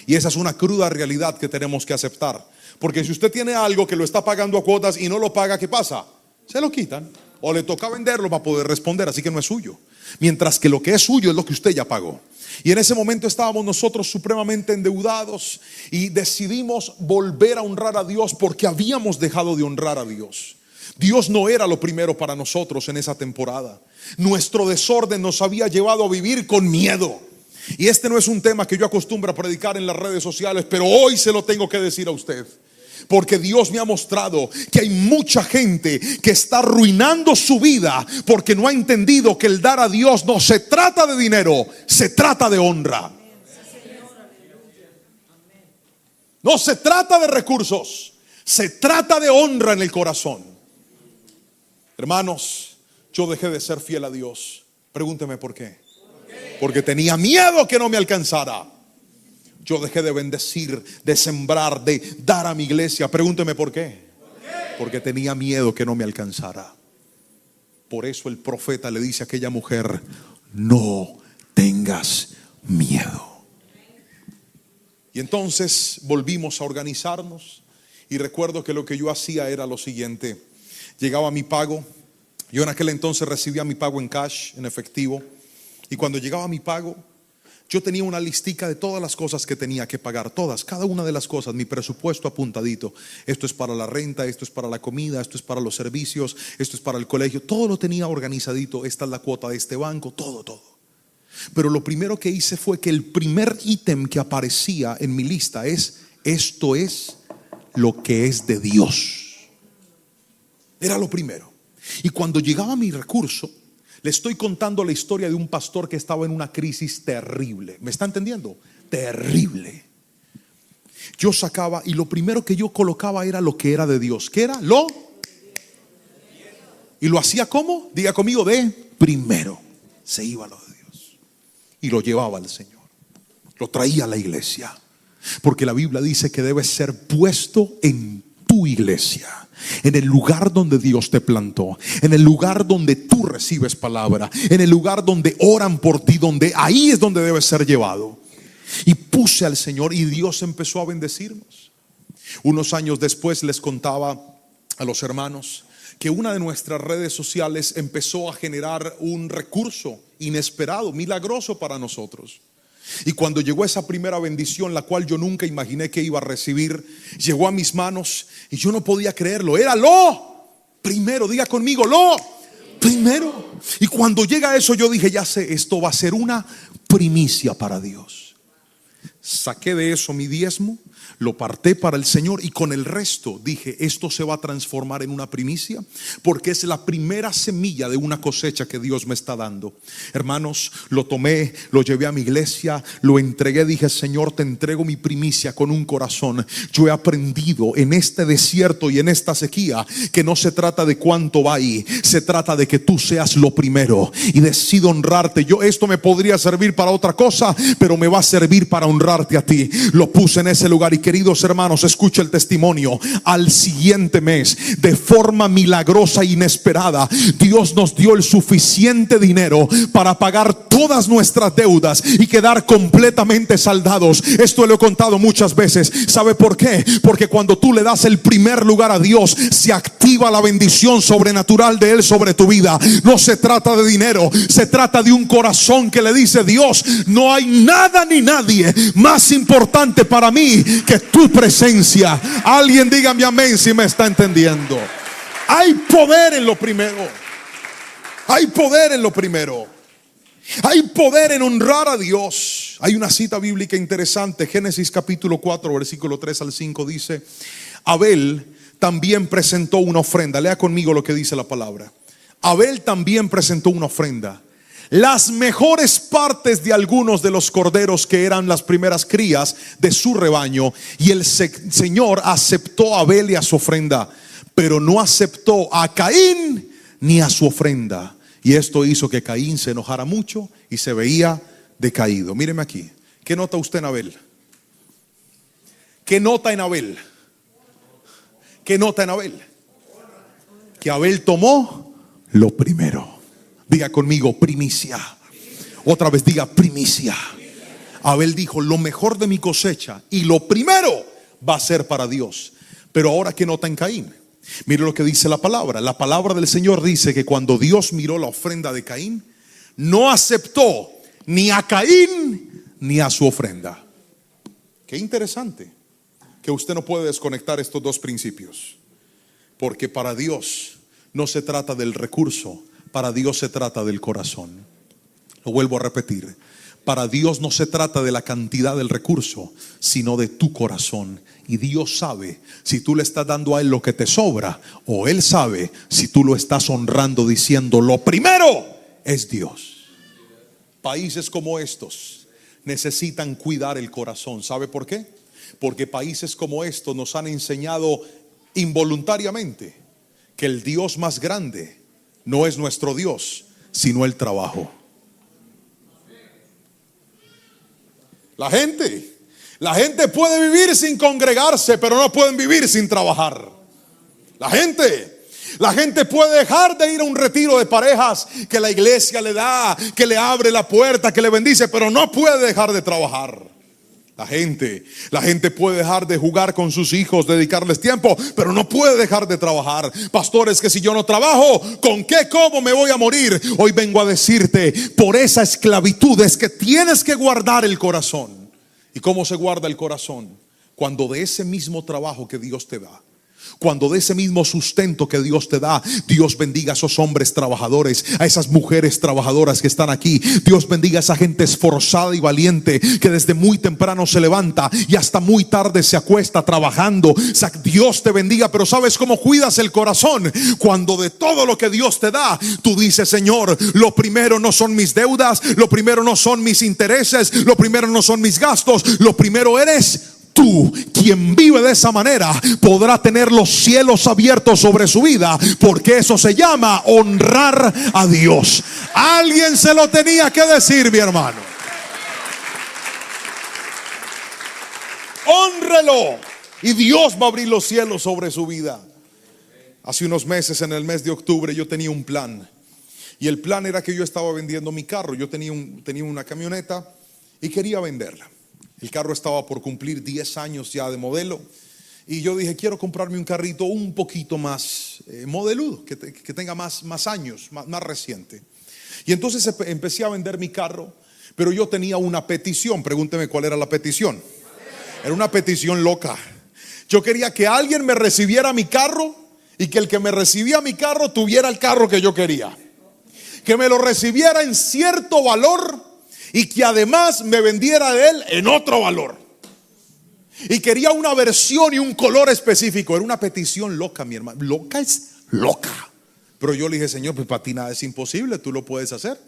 Y esa es una cruda realidad que tenemos que aceptar. Porque si usted tiene algo que lo está pagando a cuotas y no lo paga, ¿qué pasa? Se lo quitan o le toca venderlo para poder responder, así que no es suyo. Mientras que lo que es suyo es lo que usted ya pagó. Y en ese momento estábamos nosotros supremamente endeudados y decidimos volver a honrar a Dios porque habíamos dejado de honrar a Dios. Dios no era lo primero para nosotros en esa temporada. Nuestro desorden nos había llevado a vivir con miedo. Y este no es un tema que yo acostumbro a predicar en las redes sociales, pero hoy se lo tengo que decir a usted. Porque Dios me ha mostrado que hay mucha gente que está arruinando su vida porque no ha entendido que el dar a Dios no se trata de dinero, se trata de honra. No se trata de recursos, se trata de honra en el corazón. Hermanos, yo dejé de ser fiel a Dios. Pregúnteme por qué. Porque tenía miedo que no me alcanzara. Yo dejé de bendecir, de sembrar, de dar a mi iglesia. Pregúnteme por qué. Porque tenía miedo que no me alcanzara. Por eso el profeta le dice a aquella mujer: no tengas miedo. Y entonces volvimos a organizarnos. Y recuerdo que lo que yo hacía era lo siguiente. Llegaba mi pago. Yo en aquel entonces recibía mi pago en cash, en efectivo. Y cuando llegaba mi pago, yo tenía una listica de todas las cosas que tenía que pagar. Todas, cada una de las cosas, mi presupuesto apuntadito. Esto es para la renta, esto es para la comida, esto es para los servicios, esto es para el colegio. Todo lo tenía organizadito. Esta es la cuota de este banco, todo. Pero lo primero que hice fue que el primer ítem que aparecía en mi lista es: esto es lo que es de Dios. Era lo primero. Y cuando llegaba mi recurso, le estoy contando la historia de un pastor que estaba en una crisis terrible. ¿Me está entendiendo? Terrible. Yo sacaba y lo primero que yo colocaba era lo que era de Dios. ¿Qué era? Y lo hacía ¿cómo? Diga conmigo, de primero. Se iba lo de Dios y lo llevaba al Señor. Lo traía a la iglesia. Porque la Biblia dice que debe ser puesto en tu iglesia, en el lugar donde Dios te plantó, en el lugar donde tú recibes palabra, en el lugar donde oran por ti, donde ahí es donde debe ser llevado. Y puse al Señor y Dios empezó a bendecirnos. Unos años después les contaba a los hermanos que una de nuestras redes sociales empezó a generar un recurso inesperado, milagroso para nosotros. Y cuando llegó esa primera bendición, la cual yo nunca imaginé que iba a recibir, llegó a mis manos y yo no podía creerlo. Era lo primero, diga conmigo, lo primero. Y cuando llega eso, yo dije: ya sé, esto va a ser una primicia para Dios. Saqué de eso mi diezmo, lo aparté para el Señor y con el resto dije: esto se va a transformar en una primicia, porque es la primera semilla de una cosecha que Dios me está dando. Hermanos, lo tomé, lo llevé a mi iglesia, lo entregué. Dije: Señor, te entrego mi primicia con un corazón. Yo he aprendido en este desierto y en esta sequía que no se trata de cuánto va ahí, se trata de que tú seas lo primero. Y decido honrarte. Esto me podría servir para otra cosa, pero me va a servir para honrarte a ti. Lo puse en ese lugar. Y queridos hermanos, escucha el testimonio. Al siguiente mes, de forma milagrosa e inesperada, Dios nos dio el suficiente dinero para pagar todas nuestras deudas y quedar completamente saldados. Esto lo he contado muchas veces. ¿Sabe por qué? Porque cuando tú le das el primer lugar a Dios, se activa la bendición sobrenatural de Él sobre tu vida. No se trata de dinero, se trata de un corazón que le dice: Dios, no hay nada ni nadie más importante para mí que tu presencia. Alguien dígame amén si me está entendiendo. Hay poder en lo primero. Hay poder en lo primero. Hay poder en honrar a Dios. Hay una cita bíblica interesante. Génesis capítulo 4 versículo 3 al 5 dice: Abel también presentó una ofrenda. Lea conmigo lo que dice la palabra. Abel también presentó una ofrenda, las mejores partes de algunos de los corderos que eran las primeras crías de su rebaño. Y el Señor aceptó a Abel y a su ofrenda, pero no aceptó a Caín ni a su ofrenda. Y esto hizo que Caín se enojara mucho y se veía decaído. Míreme aquí. ¿Qué nota usted en Abel? ¿Qué nota en Abel? ¿Qué nota en Abel? Que Abel tomó lo primero. Diga conmigo, primicia. Otra vez diga, primicia. Abel dijo, lo mejor de mi cosecha y lo primero va a ser para Dios. Pero ahora, ¿qué nota en Caín? Mire lo que dice la palabra. La palabra del Señor dice que cuando Dios miró la ofrenda de Caín, no aceptó ni a Caín ni a su ofrenda. Qué interesante que usted no puede desconectar estos dos principios. Porque para Dios no se trata del recurso, para Dios se trata del corazón. Lo vuelvo a repetir. Para Dios no se trata de la cantidad del recurso, sino de tu corazón. Y Dios sabe si tú le estás dando a Él lo que te sobra, o Él sabe si tú lo estás honrando diciendo, lo primero es Dios. Países como estos necesitan cuidar el corazón. ¿Sabe por qué? Porque países como estos nos han enseñado involuntariamente que el Dios más grande no es nuestro Dios, sino el trabajo. La gente puede vivir sin congregarse, pero no pueden vivir sin trabajar. La gente puede dejar de ir a un retiro de parejas que la iglesia le da, que le abre la puerta, que le bendice, pero no puede dejar de trabajar. La gente puede dejar de jugar con sus hijos, dedicarles tiempo, pero no puede dejar de trabajar. Pastores, que si yo no trabajo, ¿con qué como me voy a morir? Hoy vengo a decirte, por esa esclavitud es que tienes que guardar el corazón. ¿Y cómo se guarda el corazón? Cuando de ese mismo trabajo que Dios te da, cuando de ese mismo sustento que Dios te da, Dios bendiga a esos hombres trabajadores, a esas mujeres trabajadoras que están aquí. Dios bendiga a esa gente esforzada y valiente que desde muy temprano se levanta y hasta muy tarde se acuesta trabajando. Dios te bendiga, pero ¿sabes cómo cuidas el corazón? Cuando de todo lo que Dios te da, tú dices, Señor, lo primero no son mis deudas, lo primero no son mis intereses, lo primero no son mis gastos, lo primero eres tú. Quien vive de esa manera podrá tener los cielos abiertos sobre su vida, porque eso se llama honrar a Dios. Alguien se lo tenía que decir, mi hermano. Hónrelo y Dios va a abrir los cielos sobre su vida. Hace unos meses, en el mes de octubre, yo tenía un plan. Y el plan era que yo estaba vendiendo mi carro. Yo tenía una camioneta y quería venderla. El carro estaba por cumplir 10 años ya de modelo. Y yo dije, quiero comprarme un carrito un poquito más modeludo, que tenga más años, más reciente. Y entonces empecé a vender mi carro. Pero yo tenía una petición. Pregúnteme cuál era la petición. Era una petición loca. Yo quería que alguien me recibiera mi carro y que el que me recibía mi carro tuviera el carro que yo quería. Que me lo recibiera en cierto valor y que además me vendiera de él en otro valor. Y quería una versión y un color específico. Era una petición loca, mi hermano. Loca es loca. Pero yo le dije, Señor, pues para ti nada es imposible, tú lo puedes hacer.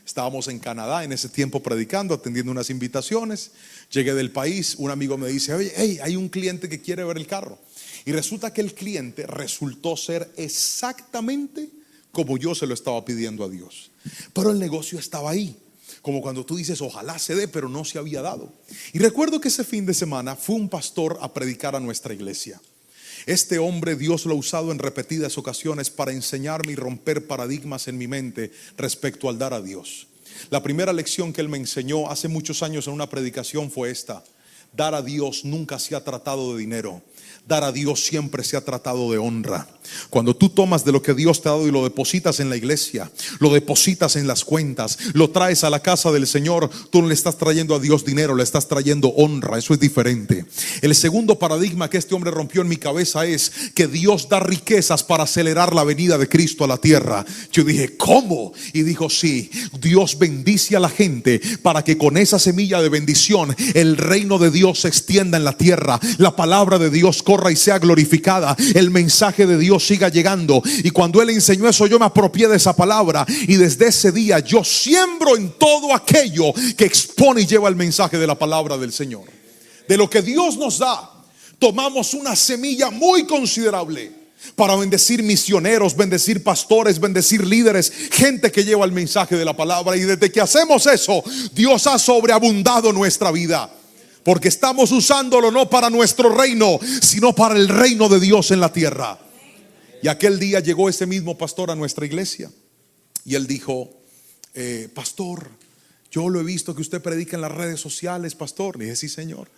Estábamos en Canadá en ese tiempo predicando, atendiendo unas invitaciones. Llegué del país, un amigo me dice, oye, hey, hay un cliente que quiere ver el carro. Y resulta que el cliente resultó ser exactamente como yo se lo estaba pidiendo a Dios. Pero el negocio estaba ahí. Como cuando tú dices, ojalá se dé, pero no se había dado. Y recuerdo que ese fin de semana fue un pastor a predicar a nuestra iglesia. Este hombre Dios lo ha usado en repetidas ocasiones para enseñarme y romper paradigmas en mi mente respecto al dar a Dios. La primera lección que él me enseñó hace muchos años en una predicación fue esta: dar a Dios nunca se ha tratado de dinero. Dar a Dios siempre se ha tratado de honra. Cuando tú tomas de lo que Dios te ha dado y lo depositas en la iglesia, lo depositas en las cuentas, lo traes a la casa del Señor, tú no le estás trayendo a Dios dinero, le estás trayendo honra. Eso es diferente. El segundo paradigma que este hombre rompió en mi cabeza es que Dios da riquezas para acelerar la venida de Cristo a la tierra. Yo dije, ¿cómo? Y dijo, sí, Dios bendice a la gente para que con esa semilla de bendición el reino de Dios se extienda en la tierra, la palabra de Dios corra y sea glorificada, el mensaje de Dios siga llegando. Y cuando él enseñó eso, yo me apropié de esa palabra, y desde ese día yo siembro en todo aquello que expone y lleva el mensaje de la palabra del Señor. De lo que Dios nos da, tomamos una semilla muy considerable. para bendecir misioneros, bendecir pastores, bendecir líderes, gente que lleva el mensaje de la palabra. Y desde que hacemos eso, Dios ha sobreabundado nuestra vida, porque estamos usándolo no para nuestro reino, sino para el reino de Dios en la tierra. Y aquel día llegó ese mismo pastor a nuestra iglesia y él dijo: pastor, yo lo he visto que usted predica en las redes sociales, pastor. Le dije: sí, señor.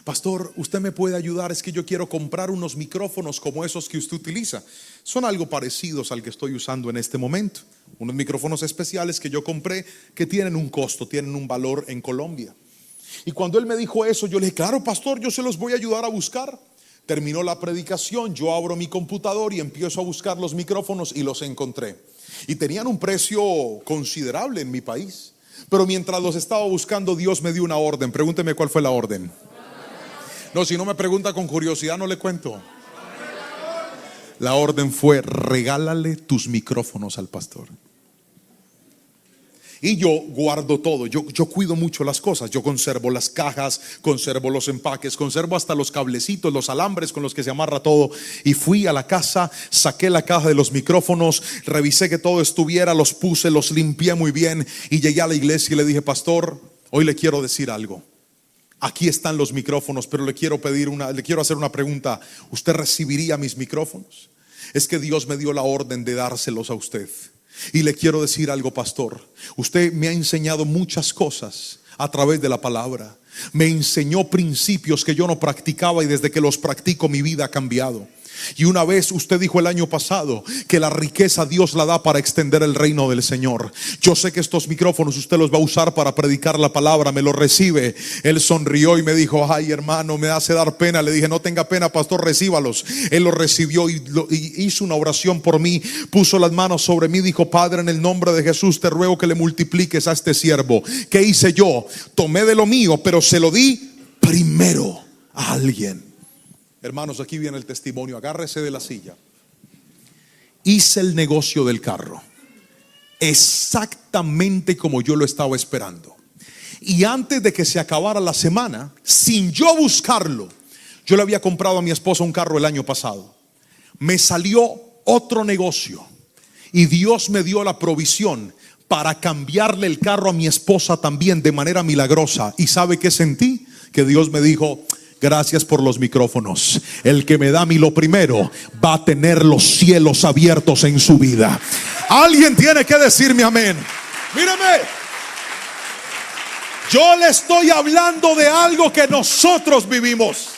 Pastor, usted me puede ayudar, es que yo quiero comprar unos micrófonos como esos que usted utiliza. Son algo parecidos al que estoy usando en este momento. Unos micrófonos especiales que yo compré, que tienen un costo, tienen un valor en Colombia. Y cuando él me dijo eso, yo le dije: claro, pastor, yo se los voy a ayudar a buscar. Terminó la predicación, yo abro mi computador y empiezo a buscar los micrófonos y los encontré. Y tenían un precio considerable en mi país. Pero mientras los estaba buscando, Dios me dio una orden. Pregúnteme cuál fue la orden. No, si no me pregunta con curiosidad, no le cuento. La orden fue: regálale tus micrófonos al pastor. Y yo guardo todo, yo cuido mucho las cosas. Yo conservo las cajas, conservo los empaques, conservo hasta los cablecitos, los alambres con los que se amarra todo. Y fui a la casa, saqué la caja de los micrófonos, revisé que todo estuviera, los puse, los limpié muy bien. Y llegué a la iglesia y le dije: pastor, hoy le quiero decir algo. Aquí están los micrófonos, pero le quiero hacer una pregunta. ¿Usted recibiría mis micrófonos? Es que Dios me dio la orden de dárselos a usted. Y le quiero decir algo, pastor. Usted me ha enseñado muchas cosas a través de la palabra. Me enseñó principios que yo no practicaba, y desde que los practico mi vida ha cambiado. Y una vez usted dijo el año pasado que la riqueza Dios la da para extender el reino del Señor. Yo sé que estos micrófonos usted los va a usar para predicar la palabra. ¿Me los recibe? Él sonrió y me dijo: ay, hermano, me hace dar pena. Le dije: no tenga pena, pastor, recíbalos. Él los recibió y hizo una oración por mí. Puso las manos sobre mí, dijo: Padre, en el nombre de Jesús te ruego que le multipliques a este siervo. ¿Qué hice yo? Tomé de lo mío, pero se lo di primero a alguien. Hermanos, aquí viene el testimonio. Agárrese de la silla. Hice el negocio del carro exactamente como yo lo estaba esperando. Y antes de que se acabara la semana, sin yo buscarlo, yo le había comprado a mi esposa un carro el año pasado. Me salió otro negocio y Dios me dio la provisión para cambiarle el carro a mi esposa también de manera milagrosa. ¿Y sabe qué sentí? Que Dios me dijo: gracias por los micrófonos. El que me da a mí lo primero va a tener los cielos abiertos en su vida. Alguien tiene que decirme amén. Míreme, yo le estoy hablando de algo que nosotros vivimos.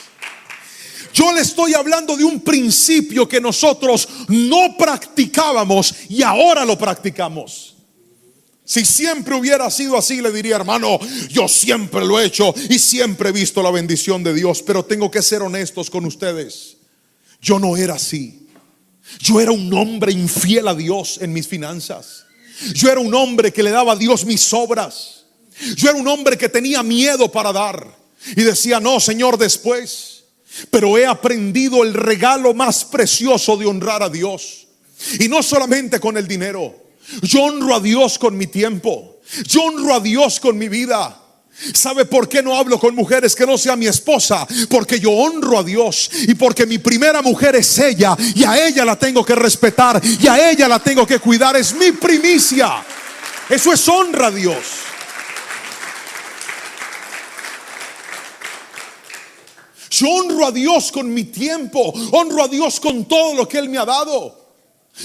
Yo le estoy hablando de un principio que nosotros no practicábamos y ahora lo practicamos. Si siempre hubiera sido así, le diría: hermano, yo siempre lo he hecho y siempre he visto la bendición de Dios. Pero tengo que ser honestos con ustedes. Yo no era así. Yo era un hombre infiel a Dios en mis finanzas. Yo era un hombre que le daba a Dios mis obras. Yo era un hombre que tenía miedo para dar y decía: no, Señor, después. Pero he aprendido el regalo más precioso de honrar a Dios. Y no solamente con el dinero. Yo honro a Dios con mi tiempo. Yo honro a Dios con mi vida. ¿Sabe por qué no hablo con mujeres que no sea mi esposa? Porque yo honro a Dios y porque mi primera mujer es ella, y a ella la tengo que respetar y a ella la tengo que cuidar. Es mi primicia. Eso es honra a Dios. Yo honro a Dios con mi tiempo. Honro a Dios con todo lo que Él me ha dado.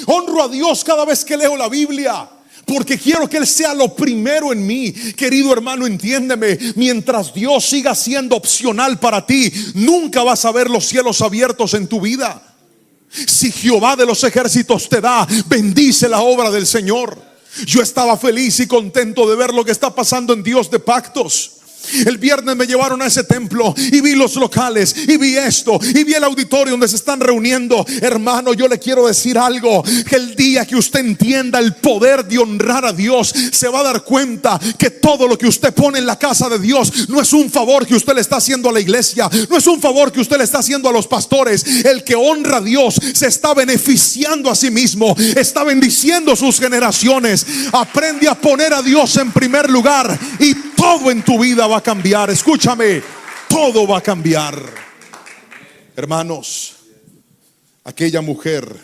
Honro a Dios cada vez que leo la Biblia, porque quiero que Él sea lo primero en mí. Querido hermano, entiéndeme. Mientras Dios siga siendo opcional para ti, nunca vas a ver los cielos abiertos en tu vida. Si Jehová de los ejércitos te da, bendice la obra del Señor. Yo estaba feliz y contento de ver lo que está pasando en Dios de Pactos. El viernes me llevaron a ese templo y vi los locales y vi esto y vi el auditorio donde se están reuniendo. Hermano, yo le quiero decir algo: que el día que usted entienda el poder de honrar a Dios, se va a dar cuenta que todo lo que usted pone en la casa de Dios no es un favor que usted le está haciendo a la iglesia, no es un favor que usted le está haciendo a los pastores. El que honra a Dios se está beneficiando a sí mismo, está bendiciendo sus generaciones. Aprende a poner a Dios en primer lugar y todo en tu vida va a cambiar. Escúchame, todo va a cambiar. Hermanos, Aquella mujer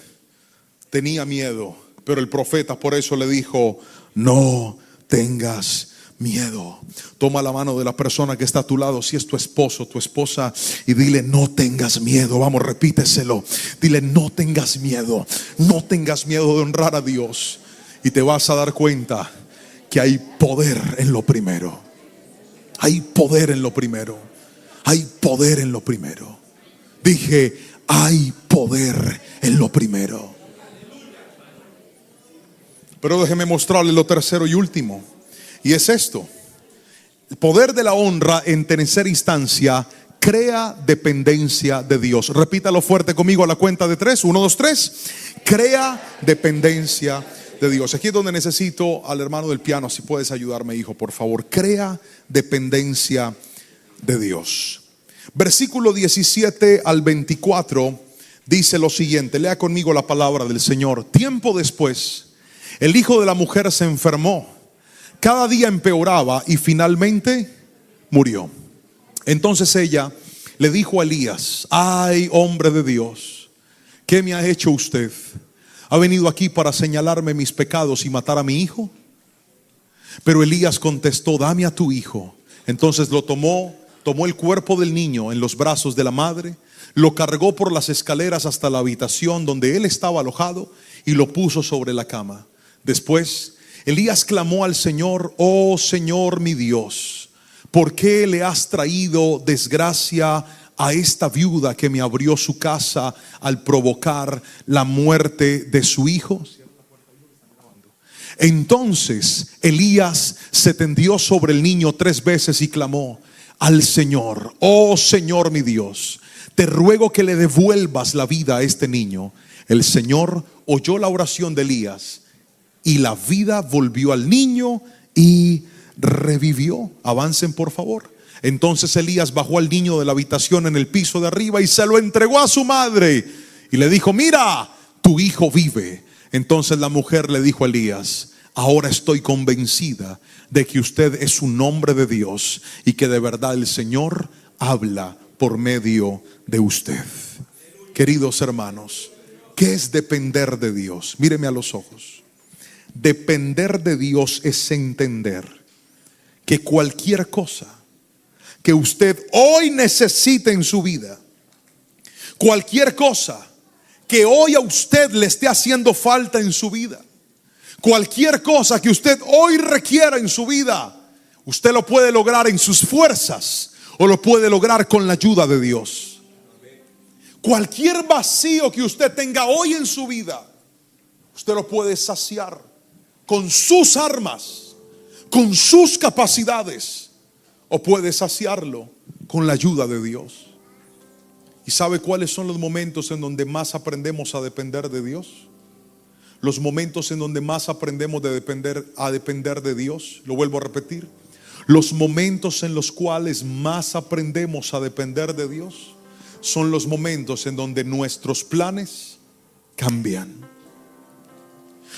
tenía miedo, pero el profeta por eso le dijo: no tengas miedo. Toma la mano de la persona que está a tu lado, si es tu esposo, tu esposa, y dile: no tengas miedo. Vamos, repíteselo. Dile: no tengas miedo. No tengas miedo de honrar a Dios. Y te vas a dar cuenta que hay poder en lo primero. Hay poder en lo primero. Hay poder en lo primero. Dije: hay poder en lo primero. Pero déjeme mostrarle lo tercero y último. Y es esto: el poder de la honra en tercera instancia crea dependencia de Dios. Repítalo fuerte conmigo a la cuenta de 3. 1, 2, 3. Crea dependencia de Dios. Aquí es donde necesito al hermano del piano. Si puedes ayudarme, hijo, por favor. Crea dependencia de Dios. Versículo 17 al 24 dice lo siguiente. Lea conmigo la palabra del Señor. Tiempo después, el hijo de la mujer se enfermó. Cada día empeoraba y finalmente murió. Entonces ella le dijo a Elías: ay, hombre de Dios, ¿qué me ha hecho usted? ¿Ha venido aquí para señalarme mis pecados y matar a mi hijo? Pero Elías contestó: dame a tu hijo. Entonces lo tomó el cuerpo del niño en los brazos de la madre, lo cargó por las escaleras hasta la habitación donde él estaba alojado y lo puso sobre la cama. Después Elías clamó al Señor: oh Señor mi Dios, ¿por qué le has traído desgracia a esta viuda que me abrió su casa al provocar la muerte de su hijo? Entonces Elías se tendió sobre el niño 3 veces y clamó al Señor: oh Señor mi Dios, te ruego que le devuelvas la vida a este niño. El Señor oyó la oración de Elías y la vida volvió al niño y revivió. Avancen, por favor. Entonces Elías bajó al niño de la habitación en el piso de arriba y se lo entregó a su madre y le dijo: mira, tu hijo vive. Entonces la mujer le dijo a Elías: ahora estoy convencida de que usted es un hombre de Dios y que de verdad el Señor habla por medio de usted. Queridos hermanos, ¿qué es depender de Dios? Míreme a los ojos. Depender de Dios es entender que cualquier cosa que usted hoy necesite en su vida, cualquier cosa que hoy a usted le esté haciendo falta en su vida, cualquier cosa que usted hoy requiera en su vida, usted lo puede lograr en sus fuerzas o lo puede lograr con la ayuda de Dios. Cualquier vacío que usted tenga hoy en su vida, usted lo puede saciar con sus armas, con sus capacidades, o puede saciarlo con la ayuda de Dios. ¿Y sabe cuáles son los momentos en donde más aprendemos a depender de Dios? Los momentos en donde más aprendemos a depender de Dios. Lo vuelvo a repetir. Los momentos en los cuales más aprendemos a depender de Dios son los momentos en donde nuestros planes cambian.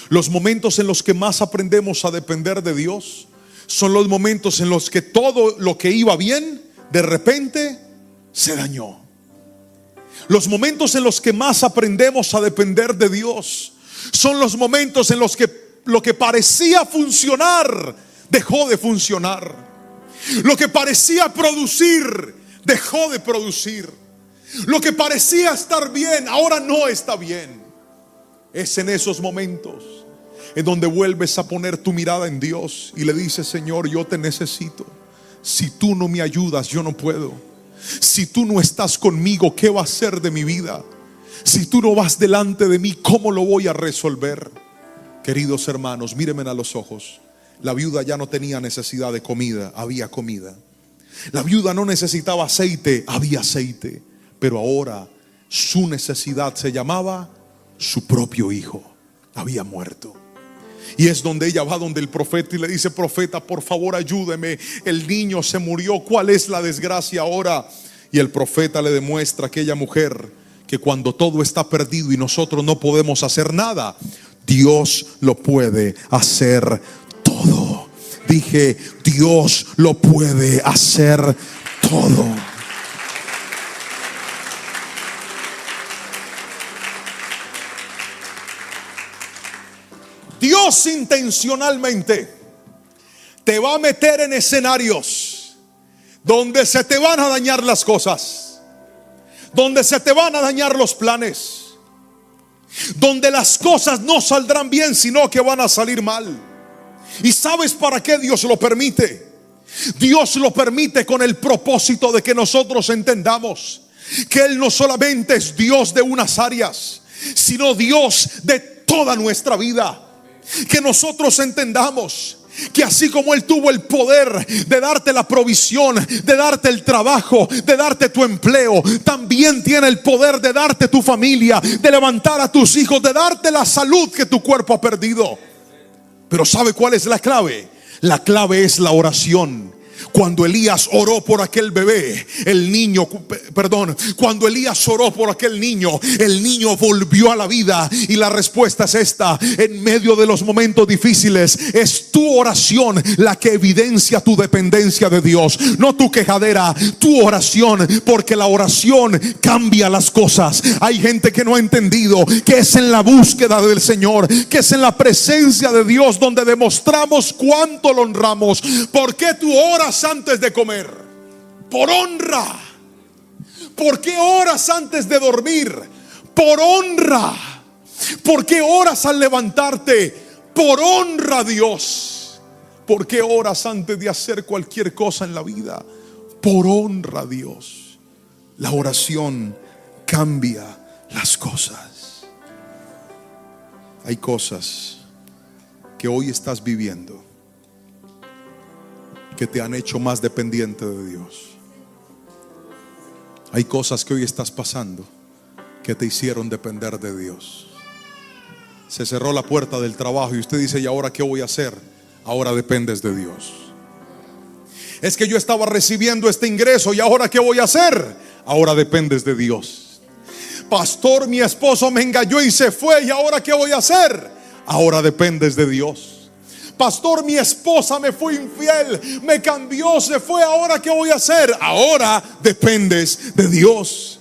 Los momentos en los que más aprendemos a depender de Dios son los momentos en los que todo lo que iba bien de repente se dañó. Los momentos en los que más aprendemos a depender de Dios son los momentos en los que lo que parecía funcionar dejó de funcionar. Lo que parecía producir dejó de producir. Lo que parecía estar bien ahora no está bien. Es en esos momentos en donde vuelves a poner tu mirada en Dios y le dices: Señor, yo te necesito. Si tú no me ayudas, yo no puedo. Si tú no estás conmigo, ¿qué va a ser de mi vida? Si tú no vas delante de mí, ¿cómo lo voy a resolver? Queridos hermanos, mírenme a los ojos. La viuda ya no tenía necesidad de comida, había comida. La viuda no necesitaba aceite, había aceite. Pero ahora su necesidad se llamaba su propio hijo. Había muerto. Y es donde ella va donde el profeta y le dice: profeta, por favor ayúdeme, el niño se murió, ¿cuál es la desgracia ahora? Y el profeta le demuestra a aquella mujer que cuando todo está perdido y nosotros no podemos hacer nada, Dios lo puede hacer todo. Dije: Dios lo puede hacer todo. Dios intencionalmente te va a meter en escenarios donde se te van a dañar las cosas, donde se te van a dañar los planes, donde las cosas no saldrán bien, sino que van a salir mal. ¿Y sabes para qué Dios lo permite? Dios lo permite con el propósito de que nosotros entendamos que Él no solamente es Dios de unas áreas, sino Dios de toda nuestra vida. Que nosotros entendamos que así como Él tuvo el poder de darte la provisión, de darte el trabajo, de darte tu empleo, también tiene el poder de darte tu familia, de levantar a tus hijos, de darte la salud que tu cuerpo ha perdido. Pero ¿sabe cuál es la clave? La clave es la oración. Cuando Elías oró por aquel bebé, cuando Elías oró por aquel niño, el niño volvió a la vida. Y la respuesta es esta: en medio de los momentos difíciles, es tu oración la que evidencia tu dependencia de Dios, no tu quejadera, tu oración, porque la oración cambia las cosas. Hay gente que no ha entendido que es en la búsqueda del Señor, que es en la presencia de Dios donde demostramos cuánto lo honramos. ¿Por qué tú oras antes de comer? Por honra. ¿Por qué oras antes de dormir? Por honra. ¿Por qué oras al levantarte? Por honra a Dios. ¿Por qué oras antes de hacer cualquier cosa en la vida? Por honra a Dios. La oración cambia las cosas. Hay cosas que hoy estás viviendo que te han hecho más dependiente de Dios. Hay cosas que hoy estás pasando que te hicieron depender de Dios. Se cerró la puerta del trabajo y usted dice: ¿y ahora qué voy a hacer? Ahora dependes de Dios. Es que yo estaba recibiendo este ingreso y ahora qué voy a hacer? Ahora dependes de Dios. Pastor, mi esposo me engañó y se fue, ¿y ahora qué voy a hacer? Ahora dependes de Dios. Pastor, mi esposa me fue infiel, me cambió, se fue, ¿ahora qué voy a hacer? Ahora dependes de Dios.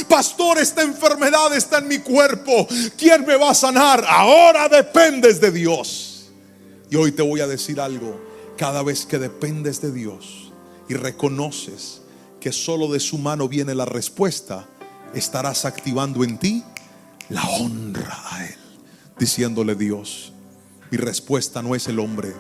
Pastor, esta enfermedad está en mi cuerpo, ¿quién me va a sanar? Ahora dependes de Dios. Y hoy te voy a decir algo: cada vez que dependes de Dios y reconoces que solo de su mano viene la respuesta, estarás activando en ti la honra a Él, diciéndole: Dios, mi respuesta no es el hombre,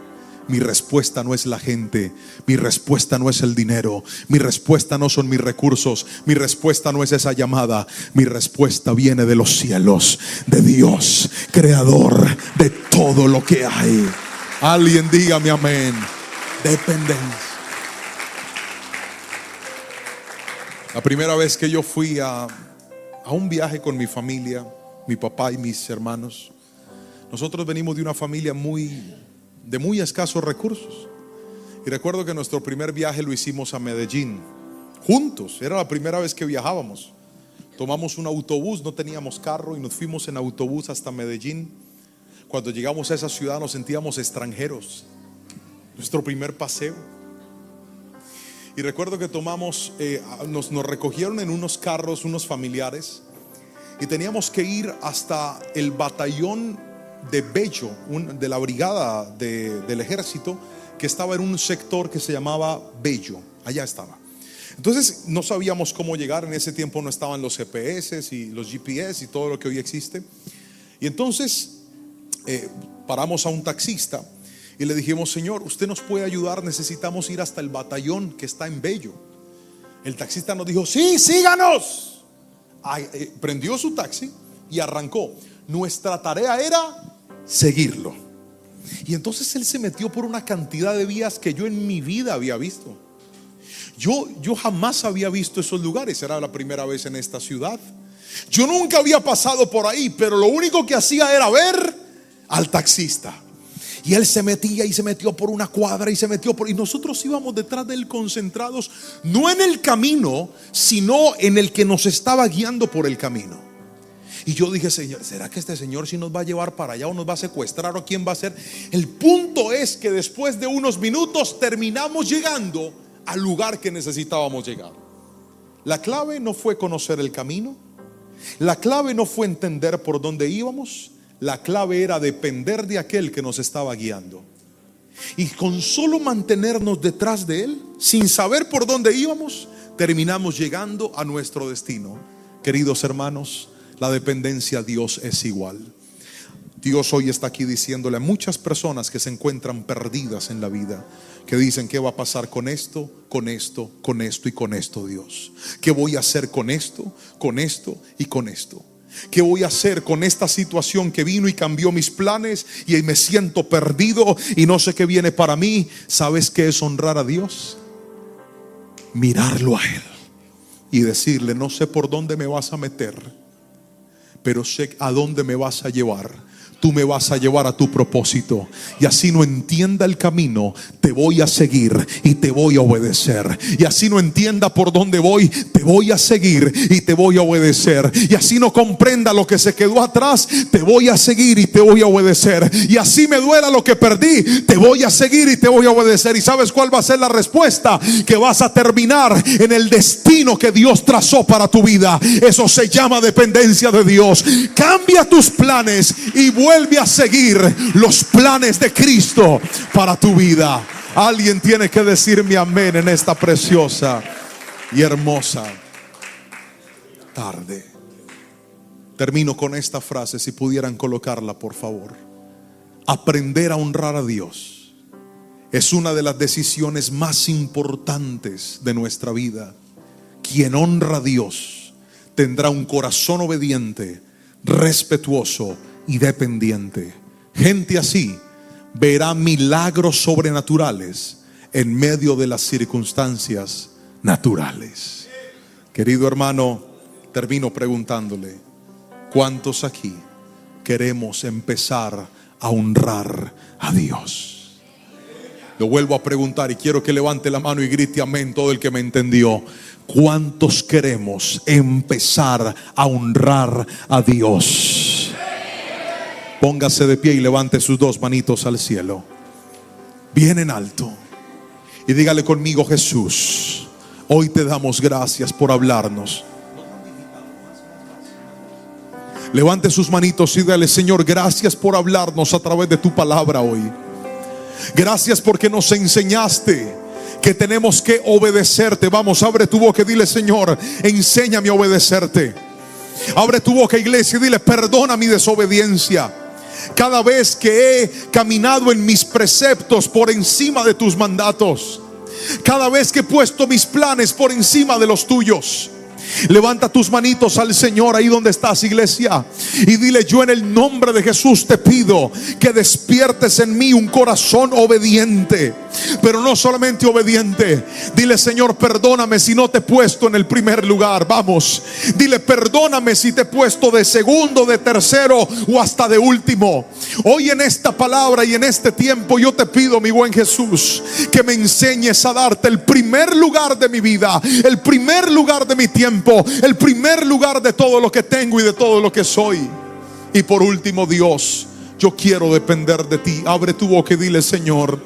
mi respuesta no es la gente, mi respuesta no es el dinero, mi respuesta no son mis recursos, mi respuesta no es esa llamada. Mi respuesta viene de los cielos, de Dios, creador de todo lo que hay. Alguien dígame amén. Dependencia. La primera vez que yo fui a un viaje con mi familia, mi papá y mis hermanos, nosotros venimos de una familia de muy escasos recursos. Y recuerdo que nuestro primer viaje lo hicimos a Medellín, juntos. Era la primera vez que viajábamos. Tomamos un autobús, no teníamos carro, y nos fuimos en autobús hasta Medellín. Cuando llegamos a esa ciudad nos sentíamos extranjeros. Nuestro primer paseo. Y recuerdo que nos recogieron en unos carros, unos familiares, y teníamos que ir hasta el batallón de Bello, de la brigada del ejército, que estaba en un sector que se llamaba Bello. Allá estaba. Entonces no sabíamos cómo llegar. En ese tiempo no estaban los GPS y los GPS y todo lo que hoy existe. Y entonces paramos a un taxista y le dijimos: Señor, ¿usted nos puede ayudar? Necesitamos ir hasta el batallón que está en Bello. El taxista nos dijo: sí, síganos. Prendió su taxi y arrancó. Nuestra tarea era seguirlo. Y entonces él se metió por una cantidad de vías que yo en mi vida había visto. Yo jamás había visto esos lugares. Era la primera vez en esta ciudad. Yo nunca había pasado por ahí, pero lo único que hacía era ver al taxista. Y él se metía y se metió por una cuadra y se metió y nosotros íbamos detrás de él concentrados, no en el camino, sino en el que nos estaba guiando por el camino. Y yo dije: Señor, ¿será que este señor sí nos va a llevar para allá o nos va a secuestrar o quién va a ser? El punto es que después de unos minutos terminamos llegando al lugar que necesitábamos llegar. La clave no fue conocer el camino, la clave no fue entender por dónde íbamos, La clave era depender de aquel que nos estaba guiando. Y con solo mantenernos detrás de Él, sin saber por dónde íbamos, terminamos llegando a nuestro destino. Queridos hermanos, la dependencia a Dios es igual. Dios hoy está aquí diciéndole a muchas personas que se encuentran perdidas en la vida, que dicen: ¿qué va a pasar con esto, con esto, con esto y con esto, Dios? ¿Qué voy a hacer con esto y con esto? ¿Qué voy a hacer con esta situación que vino y cambió mis planes y me siento perdido y no sé qué viene para mí? ¿Sabes qué es honrar a Dios? Mirarlo a Él y decirle: no sé por dónde me vas a meter, pero sé a dónde me vas a llevar. Tú me vas a llevar a tu propósito, y así no entienda el camino, te voy a seguir y te voy a obedecer. Y así no entienda por dónde voy, te voy a seguir y te voy a obedecer. Y así no comprenda lo que se quedó atrás, te voy a seguir y te voy a obedecer. Y así me duela lo que perdí, te voy a seguir y te voy a obedecer. ¿Y sabes cuál va a ser la respuesta? Que vas a terminar en el destino que Dios trazó para tu vida. Eso se llama dependencia de Dios. Cambia tus planes y vuelve a seguir los planes de Cristo para tu vida. Alguien tiene que decirme amén en esta preciosa y hermosa tarde. Termino con esta frase, si pudieran colocarla, por favor. Aprender a honrar a Dios es una de las decisiones más importantes de nuestra vida. Quien honra a Dios tendrá un corazón obediente, respetuoso y dependiente. Gente así verá milagros sobrenaturales en medio de las circunstancias naturales. Querido hermano, termino preguntándole: ¿cuántos aquí queremos empezar a honrar a Dios? Lo vuelvo a preguntar y quiero que levante la mano y grite amén todo el que me entendió. ¿Cuántos queremos empezar a honrar a Dios? Póngase de pie y levante sus dos manitos al cielo, bien en alto, y dígale conmigo: Jesús, hoy te damos gracias por hablarnos. Levante sus manitos y dígale: Señor, gracias por hablarnos a través de tu palabra hoy. Gracias porque nos enseñaste que tenemos que obedecerte. Vamos, abre tu boca y dile: Señor, enséñame a obedecerte. Abre tu boca, iglesia, y dile: perdona mi desobediencia. Cada vez que he caminado en mis preceptos por encima de tus mandatos, cada vez que he puesto mis planes por encima de los tuyos. Levanta tus manitos al Señor ahí donde estás, iglesia, y dile: yo en el nombre de Jesús te pido que despiertes en mí un corazón obediente. Pero no solamente obediente, dile: Señor, perdóname si no te he puesto en el primer lugar. Vamos, dile: perdóname si te he puesto de segundo, de tercero o hasta de último. Hoy en esta palabra y en este tiempo yo te pido, mi buen Jesús, que me enseñes a darte el primer lugar de mi vida, el primer lugar de mi tiempo, el primer lugar de todo lo que tengo y de todo lo que soy. Y por último, Dios, yo quiero depender de ti. Abre tu boca y dile: Señor,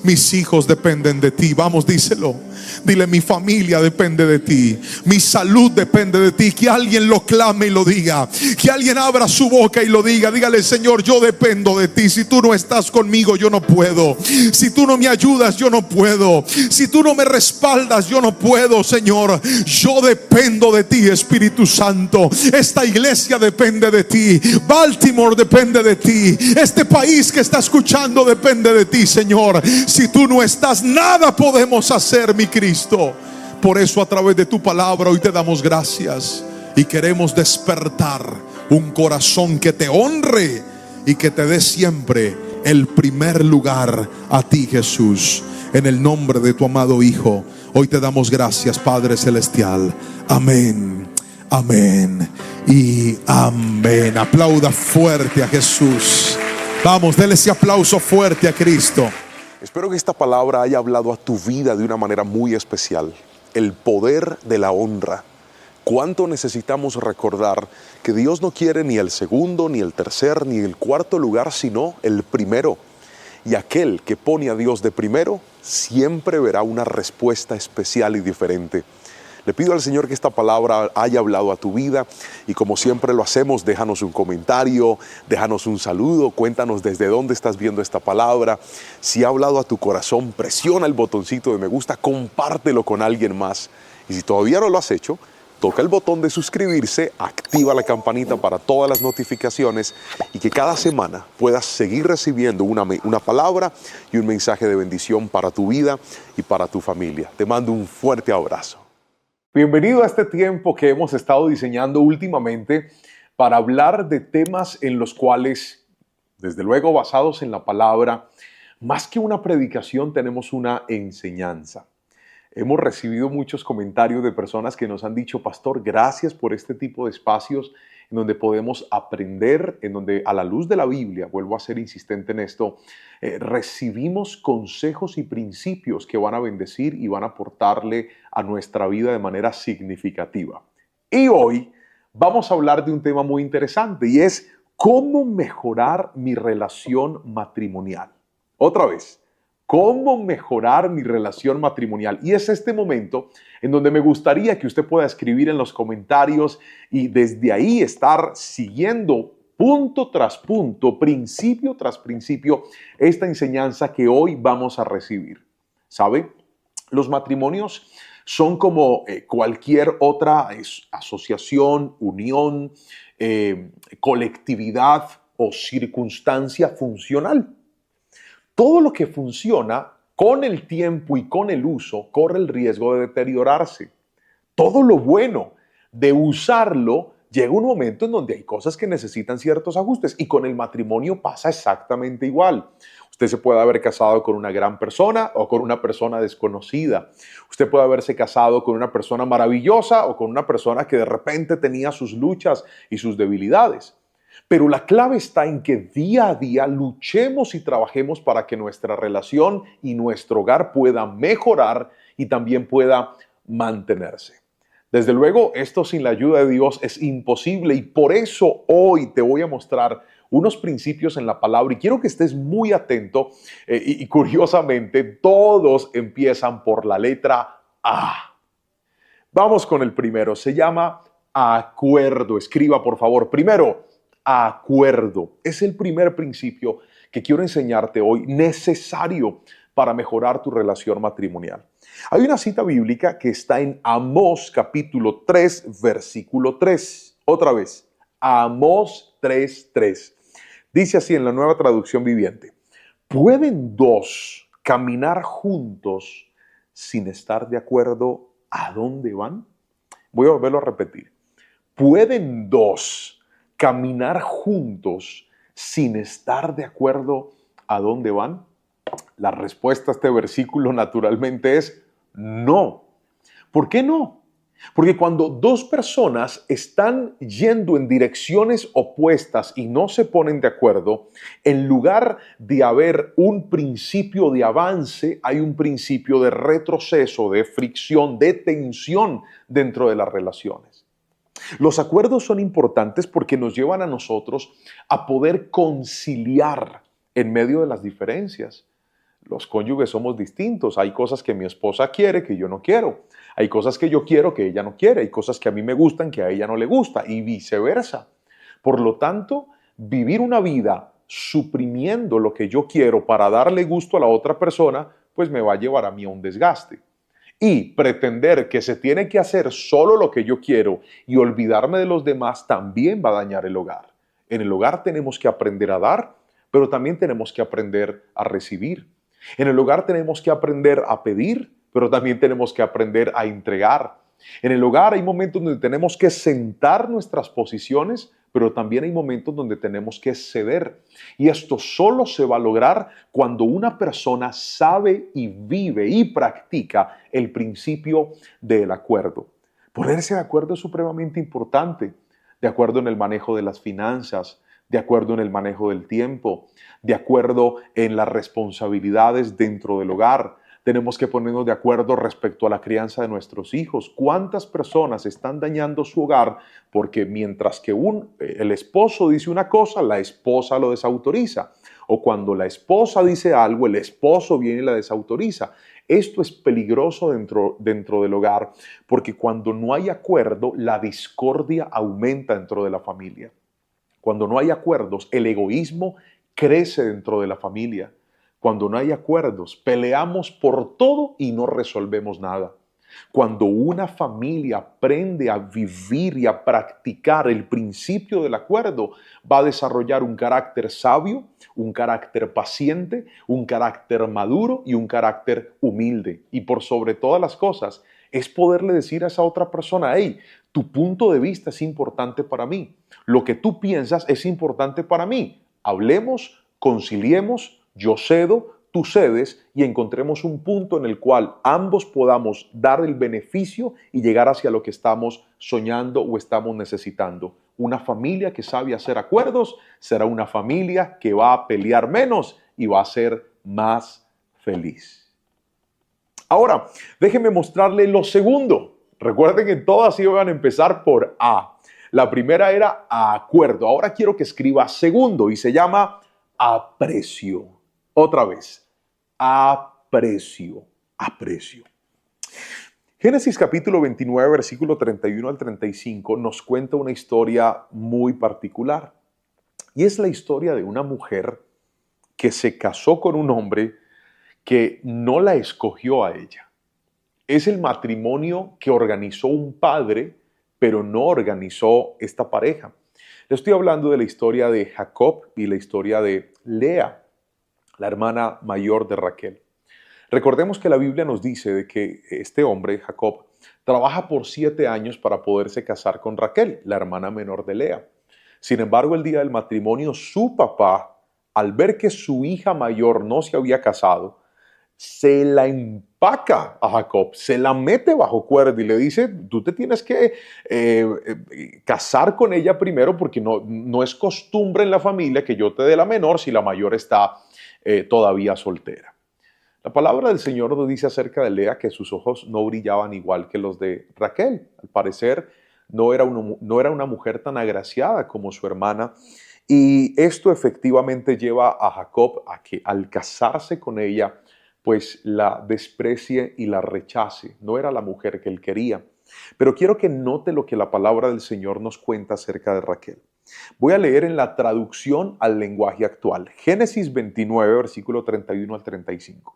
mis hijos dependen de ti. Vamos, díselo. Dile: mi familia depende de ti, mi salud depende de ti. Que alguien lo clame y lo diga, que alguien abra su boca y lo diga. Dígale: Señor, yo dependo de ti. Si tú no estás conmigo, yo no puedo. Si tú no me ayudas, yo no puedo. Si tú no me respaldas, yo no puedo. Señor, yo dependo de ti, Espíritu Santo. Esta iglesia depende de ti. Baltimore depende de ti. Este país que está escuchando depende de ti, Señor. Si tú no estás, nada podemos hacer, mi Cristo. Por eso, a través de tu palabra hoy te damos gracias y queremos despertar un corazón que te honre y que te dé siempre el primer lugar a ti, Jesús. En el nombre de tu amado Hijo, hoy te damos gracias, Padre Celestial. Amén, amén y amén. Aplauda fuerte a Jesús. Vamos, déle ese aplauso fuerte a Cristo. Espero que esta palabra haya hablado a tu vida de una manera muy especial. El poder de la honra. Cuánto necesitamos recordar que Dios no quiere ni el segundo, ni el tercer, ni el cuarto lugar, sino el primero. Y aquel que pone a Dios de primero siempre verá una respuesta especial y diferente. Le pido al Señor que esta palabra haya hablado a tu vida y como siempre lo hacemos, déjanos un comentario, déjanos un saludo, cuéntanos desde dónde estás viendo esta palabra. Si ha hablado a tu corazón, presiona el botoncito de me gusta, compártelo con alguien más. Y si todavía no lo has hecho, toca el botón de suscribirse, activa la campanita para todas las notificaciones y que cada semana puedas seguir recibiendo una palabra y un mensaje de bendición para tu vida y para tu familia. Te mando un fuerte abrazo. Bienvenido a este tiempo que hemos estado diseñando últimamente para hablar de temas en los cuales, desde luego basados en la palabra, más que una predicación tenemos una enseñanza. Hemos recibido muchos comentarios de personas que nos han dicho, pastor, gracias por este tipo de espacios en donde podemos aprender, en donde a la luz de la Biblia, vuelvo a ser insistente en esto, recibimos consejos y principios que van a bendecir y van a aportarle a nuestra vida de manera significativa. Y hoy vamos a hablar de un tema muy interesante y es cómo mejorar mi relación matrimonial. Otra vez. ¿Cómo mejorar mi relación matrimonial? Y es este momento en donde me gustaría que usted pueda escribir en los comentarios y desde ahí estar siguiendo punto tras punto, principio tras principio, esta enseñanza que hoy vamos a recibir. ¿Sabe? Los matrimonios son como cualquier otra asociación, unión, colectividad o circunstancia funcional. Todo lo que funciona con el tiempo y con el uso corre el riesgo de deteriorarse. Todo lo bueno de usarlo llega un momento en donde hay cosas que necesitan ciertos ajustes y con el matrimonio pasa exactamente igual. Usted se puede haber casado con una gran persona o con una persona desconocida. Usted puede haberse casado con una persona maravillosa o con una persona que de repente tenía sus luchas y sus debilidades. Pero la clave está en que día a día luchemos y trabajemos para que nuestra relación y nuestro hogar pueda mejorar y también pueda mantenerse. Desde luego, esto sin la ayuda de Dios es imposible y por eso hoy te voy a mostrar unos principios en la palabra y quiero que estés muy atento y curiosamente todos empiezan por la letra A. Vamos con el primero, se llama acuerdo. Escriba por favor, primero, acuerdo. Es el primer principio que quiero enseñarte hoy, necesario para mejorar tu relación matrimonial. Hay una cita bíblica que está en Amós capítulo 3, versículo 3. Otra vez, Amós 3:3. Dice así en la Nueva Traducción Viviente: ¿pueden dos caminar juntos sin estar de acuerdo a dónde van? Voy a volverlo a repetir. ¿Pueden dos caminar juntos sin estar de acuerdo a dónde van? La respuesta a este versículo naturalmente es no. ¿Por qué no? Porque cuando dos personas están yendo en direcciones opuestas y no se ponen de acuerdo, en lugar de haber un principio de avance, hay un principio de retroceso, de fricción, de tensión dentro de las relaciones. Los acuerdos son importantes porque nos llevan a nosotros a poder conciliar en medio de las diferencias. Los cónyuges somos distintos. Hay cosas que mi esposa quiere que yo no quiero. Hay cosas que yo quiero que ella no quiere. Hay cosas que a mí me gustan que a ella no le gusta y viceversa. Por lo tanto, vivir una vida suprimiendo lo que yo quiero para darle gusto a la otra persona, pues me va a llevar a mí a un desgaste. Y pretender que se tiene que hacer solo lo que yo quiero y olvidarme de los demás también va a dañar el hogar. En el hogar tenemos que aprender a dar, pero también tenemos que aprender a recibir. En el hogar tenemos que aprender a pedir, pero también tenemos que aprender a entregar. En el hogar hay momentos donde tenemos que sentar nuestras posiciones, pero también hay momentos donde tenemos que ceder. Y esto solo se va a lograr cuando una persona sabe y vive y practica el principio del acuerdo. Ponerse de acuerdo es supremamente importante. De acuerdo en el manejo de las finanzas, de acuerdo en el manejo del tiempo, de acuerdo en las responsabilidades dentro del hogar. Tenemos que ponernos de acuerdo respecto a la crianza de nuestros hijos. ¿Cuántas personas están dañando su hogar porque mientras que el esposo dice una cosa, la esposa lo desautoriza? O cuando la esposa dice algo, el esposo viene y la desautoriza. Esto es peligroso dentro del hogar porque cuando no hay acuerdo, la discordia aumenta dentro de la familia. Cuando no hay acuerdos, el egoísmo crece dentro de la familia. Cuando no hay acuerdos, peleamos por todo y no resolvemos nada. Cuando una familia aprende a vivir y a practicar el principio del acuerdo, va a desarrollar un carácter sabio, un carácter paciente, un carácter maduro y un carácter humilde. Y por sobre todas las cosas, es poderle decir a esa otra persona, hey, tu punto de vista es importante para mí. Lo que tú piensas es importante para mí. Hablemos, conciliemos, yo cedo, tú cedes y encontremos un punto en el cual ambos podamos dar el beneficio y llegar hacia lo que estamos soñando o estamos necesitando. Una familia que sabe hacer acuerdos será una familia que va a pelear menos y va a ser más feliz. Ahora, déjenme mostrarle lo segundo. Recuerden que todas iban a empezar por A. La primera era acuerdo. Ahora quiero que escriba segundo y se llama aprecio. Otra vez, aprecio, aprecio. Génesis capítulo 29, versículo 31 al 35 nos cuenta una historia muy particular. Y es la historia de una mujer que se casó con un hombre que no la escogió a ella. Es el matrimonio que organizó un padre, pero no organizó esta pareja. Le estoy hablando de la historia de Jacob y la historia de Lea, la hermana mayor de Raquel. Recordemos que la Biblia nos dice de que este hombre, Jacob, trabaja por 7 años para poderse casar con Raquel, la hermana menor de Lea. Sin embargo, el día del matrimonio, su papá, al ver que su hija mayor no se había casado, se la empaca a Jacob, se la mete bajo cuerda y le dice, tú te tienes que casar con ella primero porque no es costumbre en la familia que yo te dé la menor si la mayor está todavía soltera. La palabra del Señor nos dice acerca de Lea que sus ojos no brillaban igual que los de Raquel. Al parecer no era una mujer tan agraciada como su hermana. Y esto efectivamente lleva a Jacob a que al casarse con ella, pues la desprecie y la rechace. No era la mujer que él quería. Pero quiero que note lo que la palabra del Señor nos cuenta acerca de Raquel. Voy a leer en la traducción al lenguaje actual. Génesis 29, versículo 31 al 35.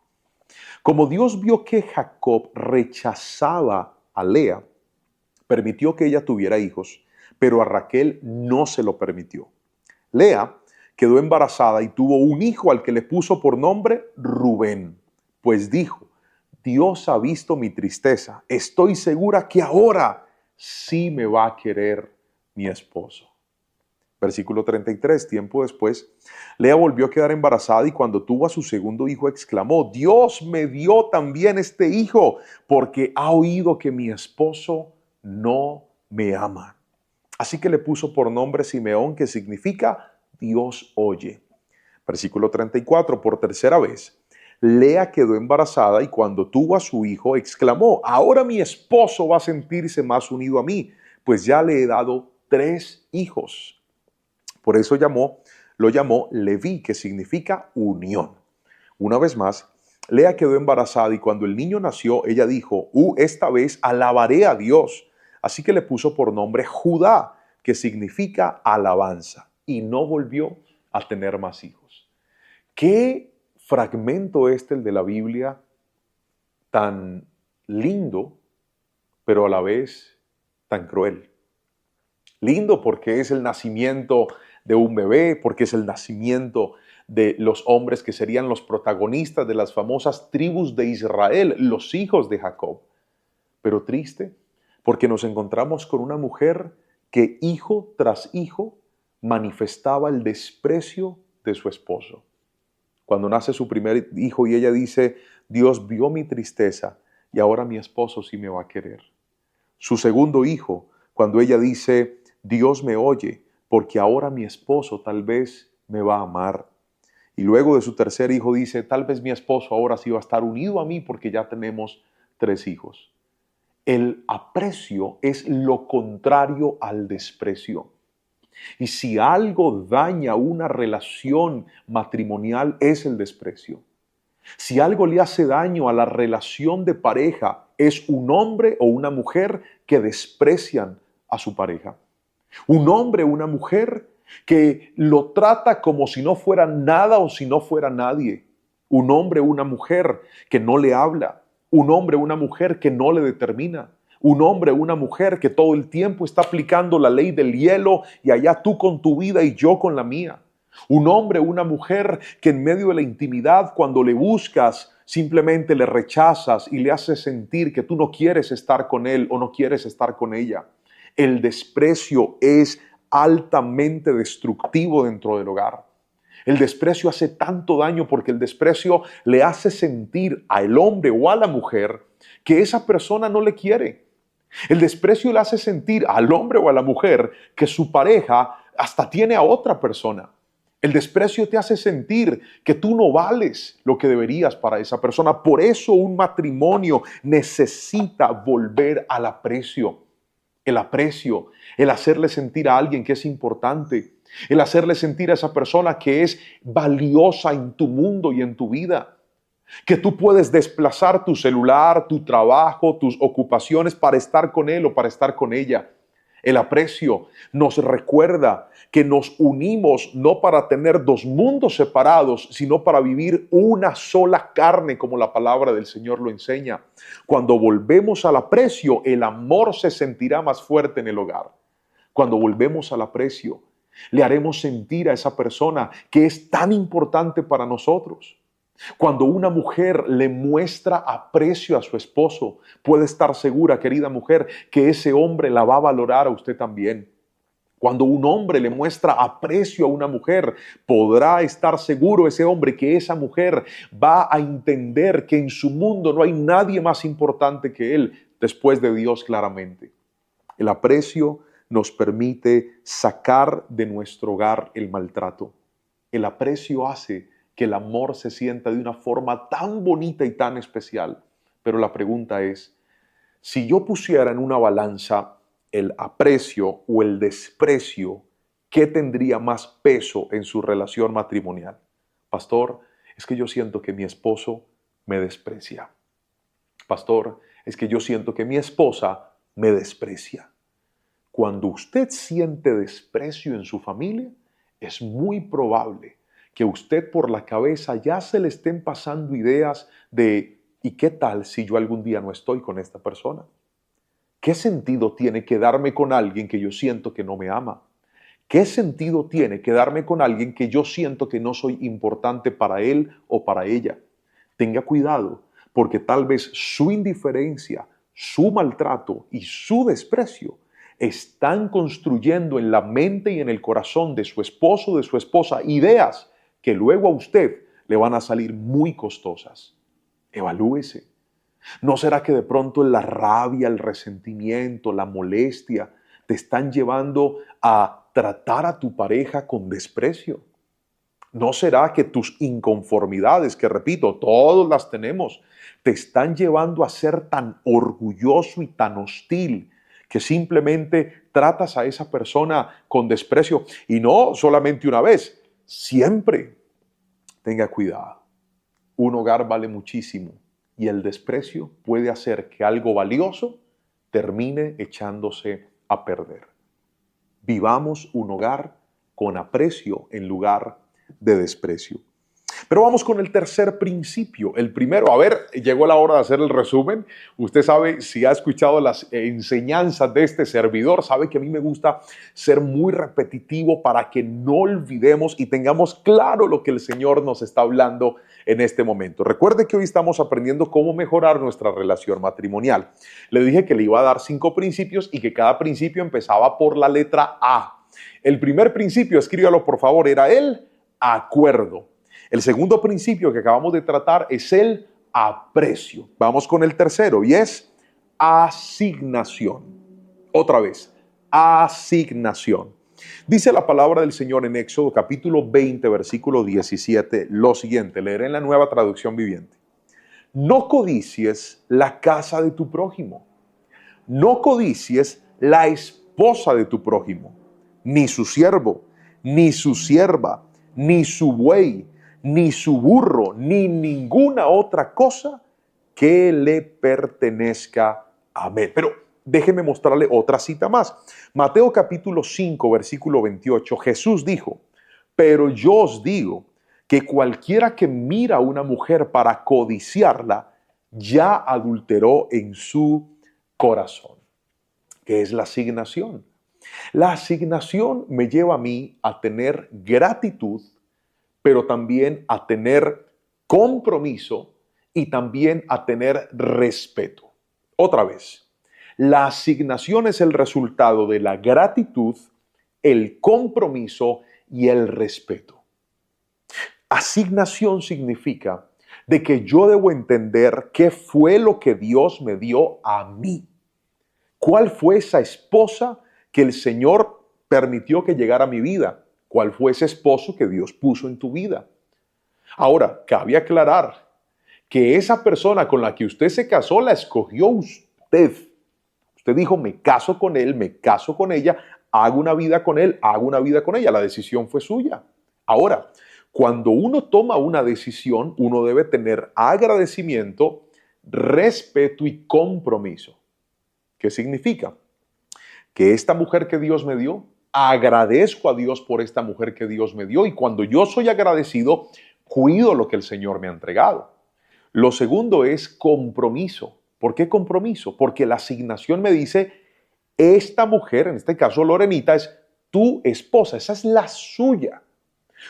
Como Dios vio que Jacob rechazaba a Lea, permitió que ella tuviera hijos, pero a Raquel no se lo permitió. Lea quedó embarazada y tuvo un hijo al que le puso por nombre Rubén, pues dijo, Dios ha visto mi tristeza, estoy segura que ahora sí me va a querer mi esposo. Versículo 33, tiempo después, Lea volvió a quedar embarazada y cuando tuvo a su segundo hijo exclamó, Dios me dio también este hijo porque ha oído que mi esposo no me ama. Así que le puso por nombre Simeón, que significa Dios oye. Versículo 34, por tercera vez, Lea quedó embarazada y cuando tuvo a su hijo exclamó, ahora mi esposo va a sentirse más unido a mí, pues ya le he dado 3 hijos. Por eso lo llamó Leví, que significa unión. Una vez más, Lea quedó embarazada y cuando el niño nació, ella dijo, esta vez alabaré a Dios. Así que le puso por nombre Judá, que significa alabanza. Y no volvió a tener más hijos. ¿Qué fragmento el de la Biblia tan lindo, pero a la vez tan cruel? Lindo porque es el nacimiento de un bebé, porque es el nacimiento de los hombres que serían los protagonistas de las famosas tribus de Israel, los hijos de Jacob. Pero triste porque nos encontramos con una mujer que hijo tras hijo manifestaba el desprecio de su esposo. Cuando nace su primer hijo y ella dice, Dios vio mi tristeza y ahora mi esposo sí me va a querer. Su segundo hijo, cuando ella dice, Dios me oye porque ahora mi esposo tal vez me va a amar. Y luego de su tercer hijo dice, tal vez mi esposo ahora sí va a estar unido a mí porque ya tenemos 3 hijos. El aprecio es lo contrario al desprecio. Y si algo daña una relación matrimonial es el desprecio. Si algo le hace daño a la relación de pareja, es un hombre o una mujer que desprecian a su pareja. Un hombre o una mujer que lo trata como si no fuera nada o si no fuera nadie. Un hombre o una mujer que no le habla. Un hombre o una mujer que no le determina. Un hombre o una mujer que todo el tiempo está aplicando la ley del hielo y allá tú con tu vida y yo con la mía. Un hombre o una mujer que en medio de la intimidad, cuando le buscas, simplemente le rechazas y le haces sentir que tú no quieres estar con él o no quieres estar con ella. El desprecio es altamente destructivo dentro del hogar. El desprecio hace tanto daño porque el desprecio le hace sentir al hombre o a la mujer que esa persona no le quiere. El desprecio le hace sentir al hombre o a la mujer que su pareja hasta tiene a otra persona. El desprecio te hace sentir que tú no vales lo que deberías para esa persona. Por eso un matrimonio necesita volver al aprecio. El aprecio, el hacerle sentir a alguien que es importante, el hacerle sentir a esa persona que es valiosa en tu mundo y en tu vida. Que tú puedes desplazar tu celular, tu trabajo, tus ocupaciones para estar con él o para estar con ella. El aprecio nos recuerda que nos unimos no para tener dos mundos separados, sino para vivir una sola carne, como la palabra del Señor lo enseña. Cuando volvemos al aprecio, el amor se sentirá más fuerte en el hogar. Cuando volvemos al aprecio, le haremos sentir a esa persona que es tan importante para nosotros. Cuando una mujer le muestra aprecio a su esposo, puede estar segura, querida mujer, que ese hombre la va a valorar a usted también. Cuando un hombre le muestra aprecio a una mujer, podrá estar seguro ese hombre que esa mujer va a entender que en su mundo no hay nadie más importante que él, después de Dios claramente. El aprecio nos permite sacar de nuestro hogar el maltrato. El aprecio hace que el amor se sienta de una forma tan bonita y tan especial. Pero la pregunta es, si yo pusiera en una balanza el aprecio o el desprecio, ¿qué tendría más peso en su relación matrimonial? Pastor, es que yo siento que mi esposo me desprecia. Pastor, es que yo siento que mi esposa me desprecia. Cuando usted siente desprecio en su familia, es muy probable que usted por la cabeza ya se le estén pasando ideas de ¿y qué tal si yo algún día no estoy con esta persona? ¿Qué sentido tiene quedarme con alguien que yo siento que no me ama? ¿Qué sentido tiene quedarme con alguien que yo siento que no soy importante para él o para ella? Tenga cuidado, porque tal vez su indiferencia, su maltrato y su desprecio están construyendo en la mente y en el corazón de su esposo o de su esposa ideas que luego a usted le van a salir muy costosas. Evalúese. ¿No será que de pronto la rabia, el resentimiento, la molestia te están llevando a tratar a tu pareja con desprecio? ¿No será que tus inconformidades, que repito, todos las tenemos, te están llevando a ser tan orgulloso y tan hostil que simplemente tratas a esa persona con desprecio? Y no solamente una vez, siempre. Tenga cuidado. Un hogar vale muchísimo y el desprecio puede hacer que algo valioso termine echándose a perder. Vivamos un hogar con aprecio en lugar de desprecio. Pero vamos con el tercer principio. El primero, llegó la hora de hacer el resumen. Usted sabe, si ha escuchado las enseñanzas de este servidor, sabe que a mí me gusta ser muy repetitivo para que no olvidemos y tengamos claro lo que el Señor nos está hablando en este momento. Recuerde que hoy estamos aprendiendo cómo mejorar nuestra relación matrimonial. Le dije que le iba a dar 5 principios y que cada principio empezaba por la letra A. El primer principio, escríbalo por favor, era el acuerdo. El segundo principio que acabamos de tratar es el aprecio. Vamos con el tercero y es asignación. Otra vez, asignación. Dice la palabra del Señor en Éxodo capítulo 20, versículo 17, lo siguiente, leeré en la Nueva Traducción Viviente. No codicies la casa de tu prójimo, no codicies la esposa de tu prójimo, ni su siervo, ni su sierva, ni su buey, ni su burro, ni ninguna otra cosa que le pertenezca. Amén. Pero déjeme mostrarle otra cita más. Mateo capítulo 5, versículo 28, Jesús dijo, pero yo os digo que cualquiera que mira a una mujer para codiciarla, ya adulteró en su corazón. ¿Qué es la asignación? La asignación me lleva a mí a tener gratitud, pero también a tener compromiso y también a tener respeto. Otra vez, la asignación es el resultado de la gratitud, el compromiso y el respeto. Asignación significa de que yo debo entender qué fue lo que Dios me dio a mí. ¿Cuál fue esa esposa que el Señor permitió que llegara a mi vida? ¿Cuál fue ese esposo que Dios puso en tu vida? Ahora, cabe aclarar que esa persona con la que usted se casó la escogió usted. Usted dijo, me caso con él, me caso con ella, hago una vida con él, hago una vida con ella. La decisión fue suya. Ahora, cuando uno toma una decisión, uno debe tener agradecimiento, respeto y compromiso. ¿Qué significa? Que esta mujer que Dios me dio, agradezco a Dios por esta mujer que Dios me dio, y cuando yo soy agradecido, cuido lo que el Señor me ha entregado. Lo segundo es compromiso. ¿Por qué compromiso? Porque la asignación me dice, esta mujer, en este caso Lorenita, es tu esposa, esa es la suya.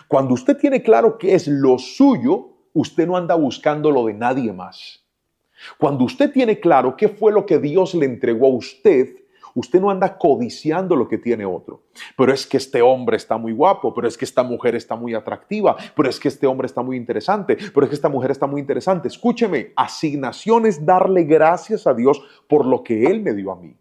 Cuando usted tiene claro qué es lo suyo, usted no anda buscando lo de nadie más. Cuando usted tiene claro qué fue lo que Dios le entregó a usted, usted no anda codiciando lo que tiene otro. Pero es que este hombre está muy guapo, pero es que esta mujer está muy atractiva, pero es que este hombre está muy interesante, pero es que esta mujer está muy interesante. Escúcheme, asignación es darle gracias a Dios por lo que Él me dio a mí.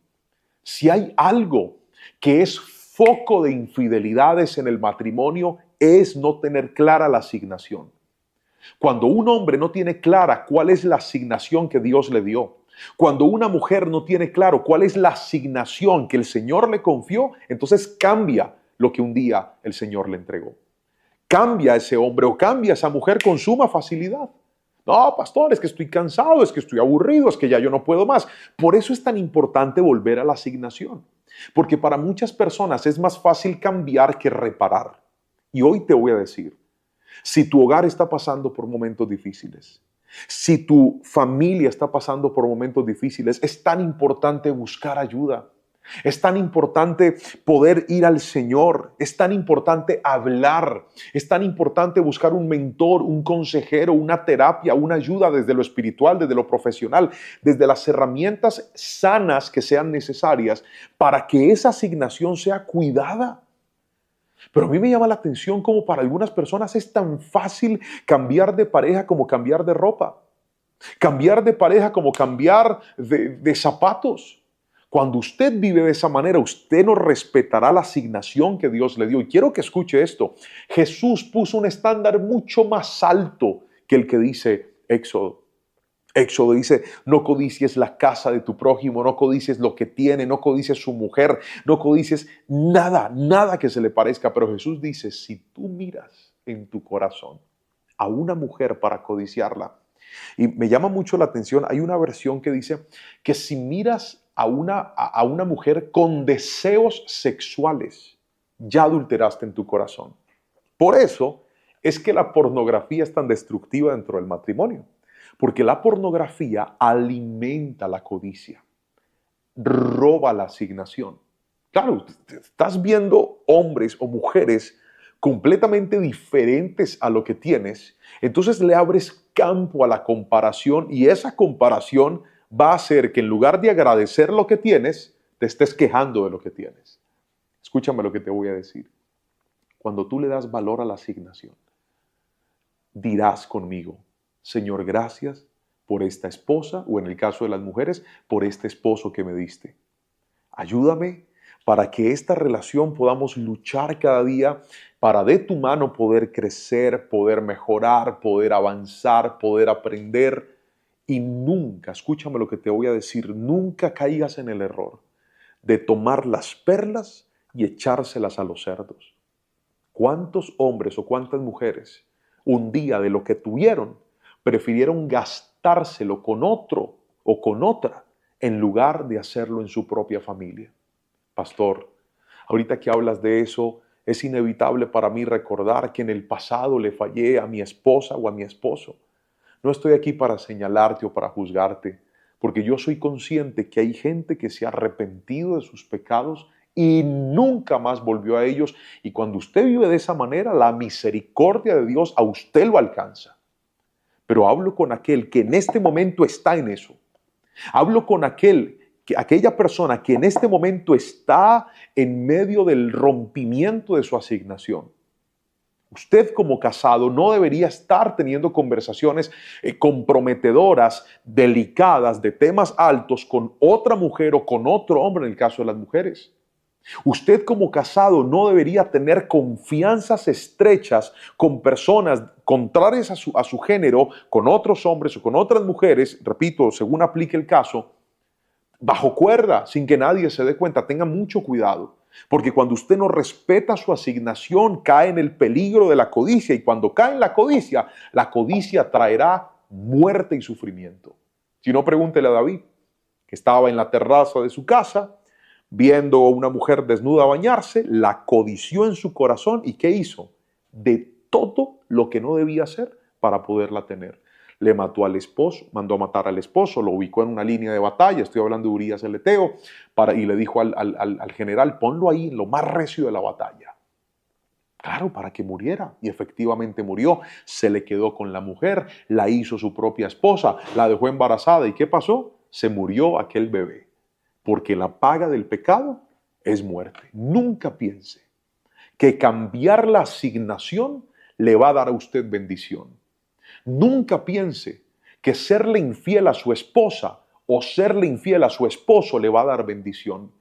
Si hay algo que es foco de infidelidades en el matrimonio, es no tener clara la asignación. Cuando un hombre no tiene clara cuál es la asignación que Dios le dio, cuando una mujer no tiene claro cuál es la asignación que el Señor le confió, entonces cambia lo que un día el Señor le entregó. Cambia ese hombre o cambia esa mujer con suma facilidad. No, pastor, es que estoy cansado, es que estoy aburrido, es que ya yo no puedo más. Por eso es tan importante volver a la asignación. Porque para muchas personas es más fácil cambiar que reparar. Y hoy te voy a decir, si tu hogar está pasando por momentos difíciles, si tu familia está pasando por momentos difíciles, es tan importante buscar ayuda. Es tan importante poder ir al Señor. Es tan importante hablar. Es tan importante buscar un mentor, un consejero, una terapia, una ayuda desde lo espiritual, desde lo profesional, desde las herramientas sanas que sean necesarias para que esa asignación sea cuidada. Pero a mí me llama la atención cómo para algunas personas es tan fácil cambiar de pareja como cambiar de ropa. Cambiar de pareja como cambiar de zapatos. Cuando usted vive de esa manera, usted no respetará la asignación que Dios le dio. Y quiero que escuche esto. Jesús puso un estándar mucho más alto que el que dice Éxodo. Éxodo dice, no codicies la casa de tu prójimo, no codicies lo que tiene, no codicies su mujer, no codicies nada que se le parezca. Pero Jesús dice, si tú miras en tu corazón a una mujer para codiciarla, y me llama mucho la atención, hay una versión que dice que si miras a una mujer con deseos sexuales, ya adulteraste en tu corazón. Por eso es que la pornografía es tan destructiva dentro del matrimonio. Porque la pornografía alimenta la codicia, roba la asignación. Claro, estás viendo hombres o mujeres completamente diferentes a lo que tienes, entonces le abres campo a la comparación y esa comparación va a hacer que en lugar de agradecer lo que tienes, te estés quejando de lo que tienes. Escúchame lo que te voy a decir. Cuando tú le das valor a la asignación, dirás conmigo, Señor, gracias por esta esposa, o en el caso de las mujeres, por este esposo que me diste. Ayúdame para que esta relación podamos luchar cada día para de tu mano poder crecer, poder mejorar, poder avanzar, poder aprender. Y nunca, escúchame lo que te voy a decir, nunca caigas en el error de tomar las perlas y echárselas a los cerdos. ¿Cuántos hombres o cuántas mujeres un día de lo que tuvieron, prefirieron gastárselo con otro o con otra en lugar de hacerlo en su propia familia. Pastor, ahorita que hablas de eso, es inevitable para mí recordar que en el pasado le fallé a mi esposa o a mi esposo. No estoy aquí para señalarte o para juzgarte, porque yo soy consciente que hay gente que se ha arrepentido de sus pecados y nunca más volvió a ellos. Y cuando usted vive de esa manera, la misericordia de Dios a usted lo alcanza. Pero hablo con aquel que en este momento está en eso. Hablo con aquella persona que en este momento está en medio del rompimiento de su asignación. Usted como casado no debería estar teniendo conversaciones comprometedoras, delicadas, de temas altos con otra mujer o con otro hombre en el caso de las mujeres. Usted como casado no debería tener confianzas estrechas con personas contrarias a su género, con otros hombres o con otras mujeres, repito, según aplique el caso, bajo cuerda, sin que nadie se dé cuenta. Tenga mucho cuidado, porque cuando usted no respeta su asignación, cae en el peligro de la codicia, y cuando cae en la codicia traerá muerte y sufrimiento. Si no, pregúntele a David, que estaba en la terraza de su casa, viendo a una mujer desnuda bañarse, la codició en su corazón, ¿y qué hizo? De todo lo que no debía hacer para poderla tener. Le mató al esposo, mandó a matar al esposo, lo ubicó en una línea de batalla, estoy hablando de Urías el Eteo, y le dijo al general, ponlo ahí en lo más recio de la batalla. Claro, para que muriera. Y efectivamente murió. Se le quedó con la mujer, la hizo su propia esposa, la dejó embarazada. ¿Y qué pasó? Se murió aquel bebé. Porque la paga del pecado es muerte. Nunca piense que cambiar la asignación le va a dar a usted bendición. Nunca piense que serle infiel a su esposa o serle infiel a su esposo le va a dar bendición.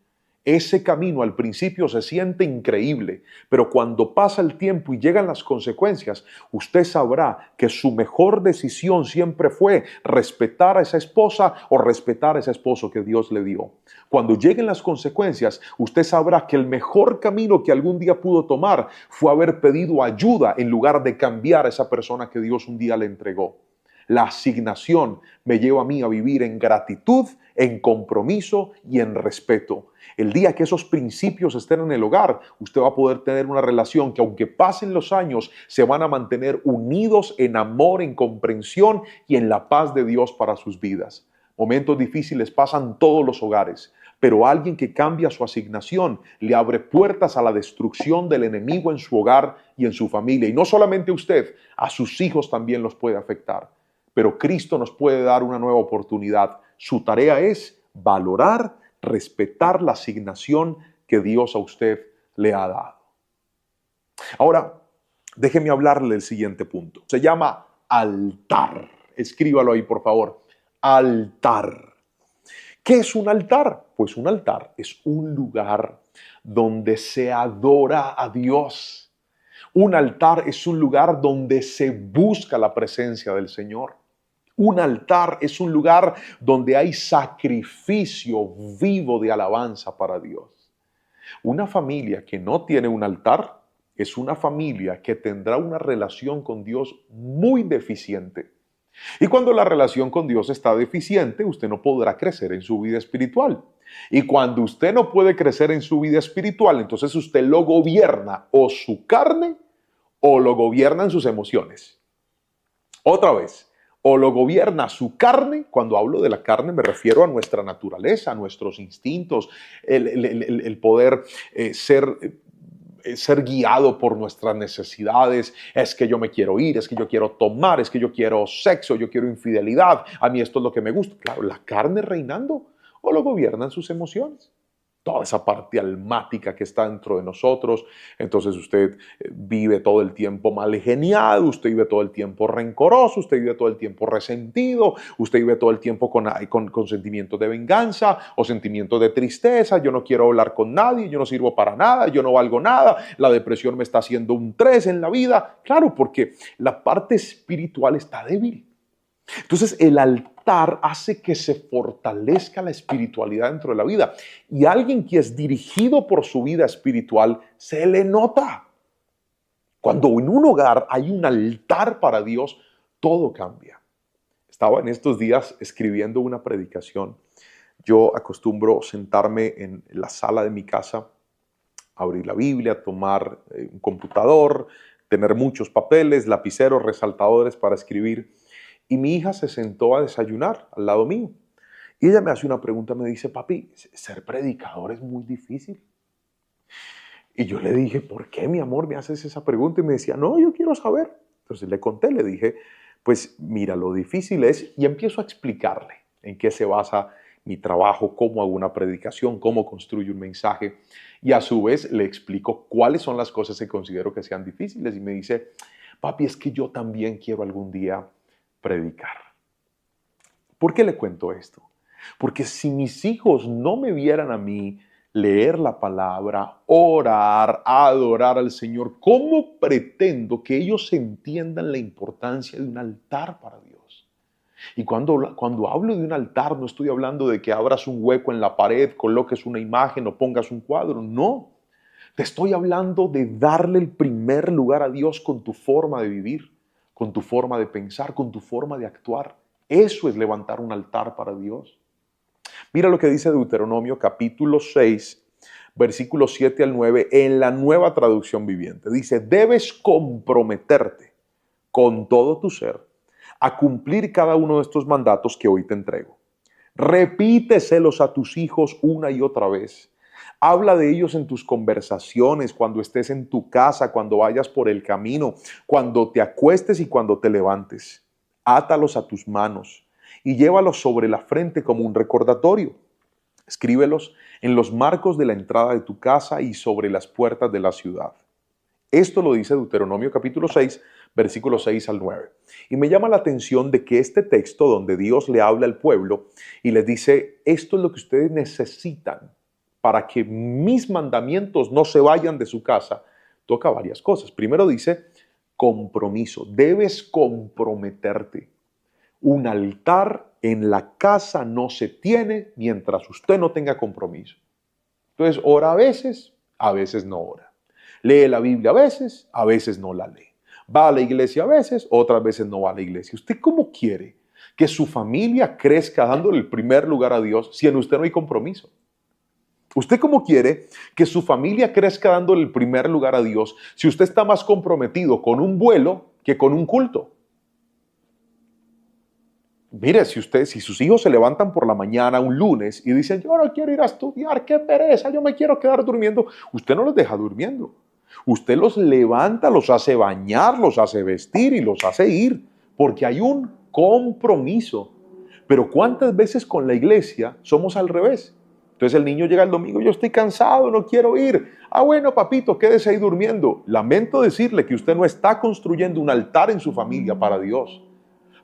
Ese camino al principio se siente increíble, pero cuando pasa el tiempo y llegan las consecuencias, usted sabrá que su mejor decisión siempre fue respetar a esa esposa o respetar a ese esposo que Dios le dio. Cuando lleguen las consecuencias, usted sabrá que el mejor camino que algún día pudo tomar fue haber pedido ayuda en lugar de cambiar a esa persona que Dios un día le entregó. La asignación me lleva a mí a vivir en gratitud, en compromiso y en respeto. El día que esos principios estén en el hogar, usted va a poder tener una relación que, aunque pasen los años, se van a mantener unidos en amor, en comprensión y en la paz de Dios para sus vidas. Momentos difíciles pasan todos los hogares, pero alguien que cambia su asignación le abre puertas a la destrucción del enemigo en su hogar y en su familia. Y no solamente usted, a sus hijos también los puede afectar. Pero Cristo nos puede dar una nueva oportunidad. Su tarea es valorar, respetar la asignación que Dios a usted le ha dado. Ahora, déjeme hablarle del siguiente punto. Se llama altar. Escríbalo ahí, por favor. Altar. ¿Qué es un altar? Pues un altar es un lugar donde se adora a Dios. Un altar es un lugar donde se busca la presencia del Señor. Un altar es un lugar donde hay sacrificio vivo de alabanza para Dios. Una familia que no tiene un altar es una familia que tendrá una relación con Dios muy deficiente. Y cuando la relación con Dios está deficiente, usted no podrá crecer en su vida espiritual. Y cuando usted no puede crecer en su vida espiritual, entonces usted lo gobierna o su carne o lo gobiernan sus emociones. Otra vez. O lo gobierna su carne. Cuando hablo de la carne me refiero a nuestra naturaleza, a nuestros instintos, el poder ser guiado por nuestras necesidades. Es que yo me quiero ir, es que yo quiero tomar, es que yo quiero sexo, yo quiero infidelidad. A mí esto es lo que me gusta. Claro, la carne reinando. O lo gobiernan sus emociones. Toda esa parte almática que está dentro de nosotros. Entonces usted vive todo el tiempo mal geniado, usted vive todo el tiempo rencoroso, usted vive todo el tiempo resentido, usted vive todo el tiempo con sentimientos de venganza o sentimientos de tristeza. Yo no quiero hablar con nadie, yo no sirvo para nada, yo no valgo nada, la depresión me está haciendo un 3 en la vida. Claro, porque la parte espiritual está débil. Entonces el altar hace que se fortalezca la espiritualidad dentro de la vida. Y alguien que es dirigido por su vida espiritual se le nota. Cuando en un hogar hay un altar para Dios, todo cambia. Estaba en estos días escribiendo una predicación. Yo acostumbro sentarme en la sala de mi casa, abrir la Biblia, tomar un computador, tener muchos papeles, lapiceros, resaltadores para escribir. Y mi hija se sentó a desayunar al lado mío. Y ella me hace una pregunta, me dice, papi, ser predicador es muy difícil. Y yo le dije, ¿por qué, mi amor, me haces esa pregunta? Y me decía, no, yo quiero saber. Entonces le conté, le dije, pues mira, lo difícil es, y empiezo a explicarle en qué se basa mi trabajo, cómo hago una predicación, cómo construyo un mensaje. Y a su vez le explico cuáles son las cosas que considero que sean difíciles. Y me dice, papi, es que yo también quiero algún día predicar. ¿Por qué le cuento esto? Porque si mis hijos no me vieran a mí leer la palabra, orar, adorar al Señor, ¿cómo pretendo que ellos entiendan la importancia de un altar para Dios? Y cuando hablo de un altar, no estoy hablando de que abras un hueco en la pared, coloques una imagen o pongas un cuadro, no. Te estoy hablando de darle el primer lugar a Dios con tu forma de vivir, con tu forma de pensar, con tu forma de actuar. Eso es levantar un altar para Dios. Mira lo que dice Deuteronomio capítulo 6, versículos 7 al 9, en la Nueva Traducción Viviente. Dice, debes comprometerte con todo tu ser a cumplir cada uno de estos mandatos que hoy te entrego. Repíteselos a tus hijos una y otra vez. Habla de ellos en tus conversaciones, cuando estés en tu casa, cuando vayas por el camino, cuando te acuestes y cuando te levantes. Átalos a tus manos y llévalos sobre la frente como un recordatorio. Escríbelos en los marcos de la entrada de tu casa y sobre las puertas de la ciudad. Esto lo dice Deuteronomio capítulo 6, versículos 6 al 9. Y me llama la atención de que este texto donde Dios le habla al pueblo y les dice, esto es lo que ustedes necesitan para que mis mandamientos no se vayan de su casa, toca varias cosas. Primero dice, compromiso. Debes comprometerte. Un altar en la casa no se tiene mientras usted no tenga compromiso. Entonces, ora a veces no ora. Lee la Biblia a veces no la lee. Va a la iglesia a veces, otras veces no va a la iglesia. ¿Usted cómo quiere que su familia crezca dándole el primer lugar a Dios si en usted no hay compromiso? ¿Usted cómo quiere que su familia crezca dándole el primer lugar a Dios si usted está más comprometido con un vuelo que con un culto? Mire, si sus hijos se levantan por la mañana un lunes y dicen, yo no quiero ir a estudiar, qué pereza, yo me quiero quedar durmiendo, usted no los deja durmiendo. Usted los levanta, los hace bañar, los hace vestir y los hace ir, porque hay un compromiso. Pero ¿cuántas veces con la iglesia somos al revés? Entonces el niño llega el domingo, yo estoy cansado, no quiero ir. Ah, bueno, papito, quédese ahí durmiendo. Lamento decirle que usted no está construyendo un altar en su familia para Dios.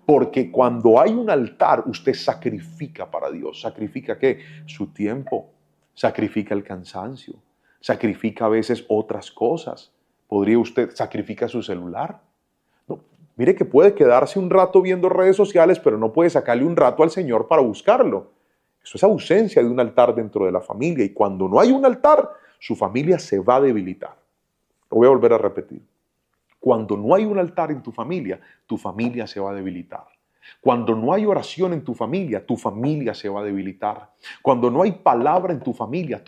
Porque cuando hay un altar, usted sacrifica para Dios. ¿Sacrifica qué? Su tiempo. Sacrifica el cansancio. Sacrifica a veces otras cosas. ¿Podría usted sacrificar su celular? No. Mire que puede quedarse un rato viendo redes sociales, pero no puede sacarle un rato al Señor para buscarlo. Eso es ausencia de un altar dentro de la familia. Y cuando no hay un altar, su familia se va a debilitar. Lo voy a volver a repetir. Cuando no hay un altar en tu familia se va a debilitar. Cuando no hay oración en tu familia se va a debilitar. Cuando no hay palabra en tu familia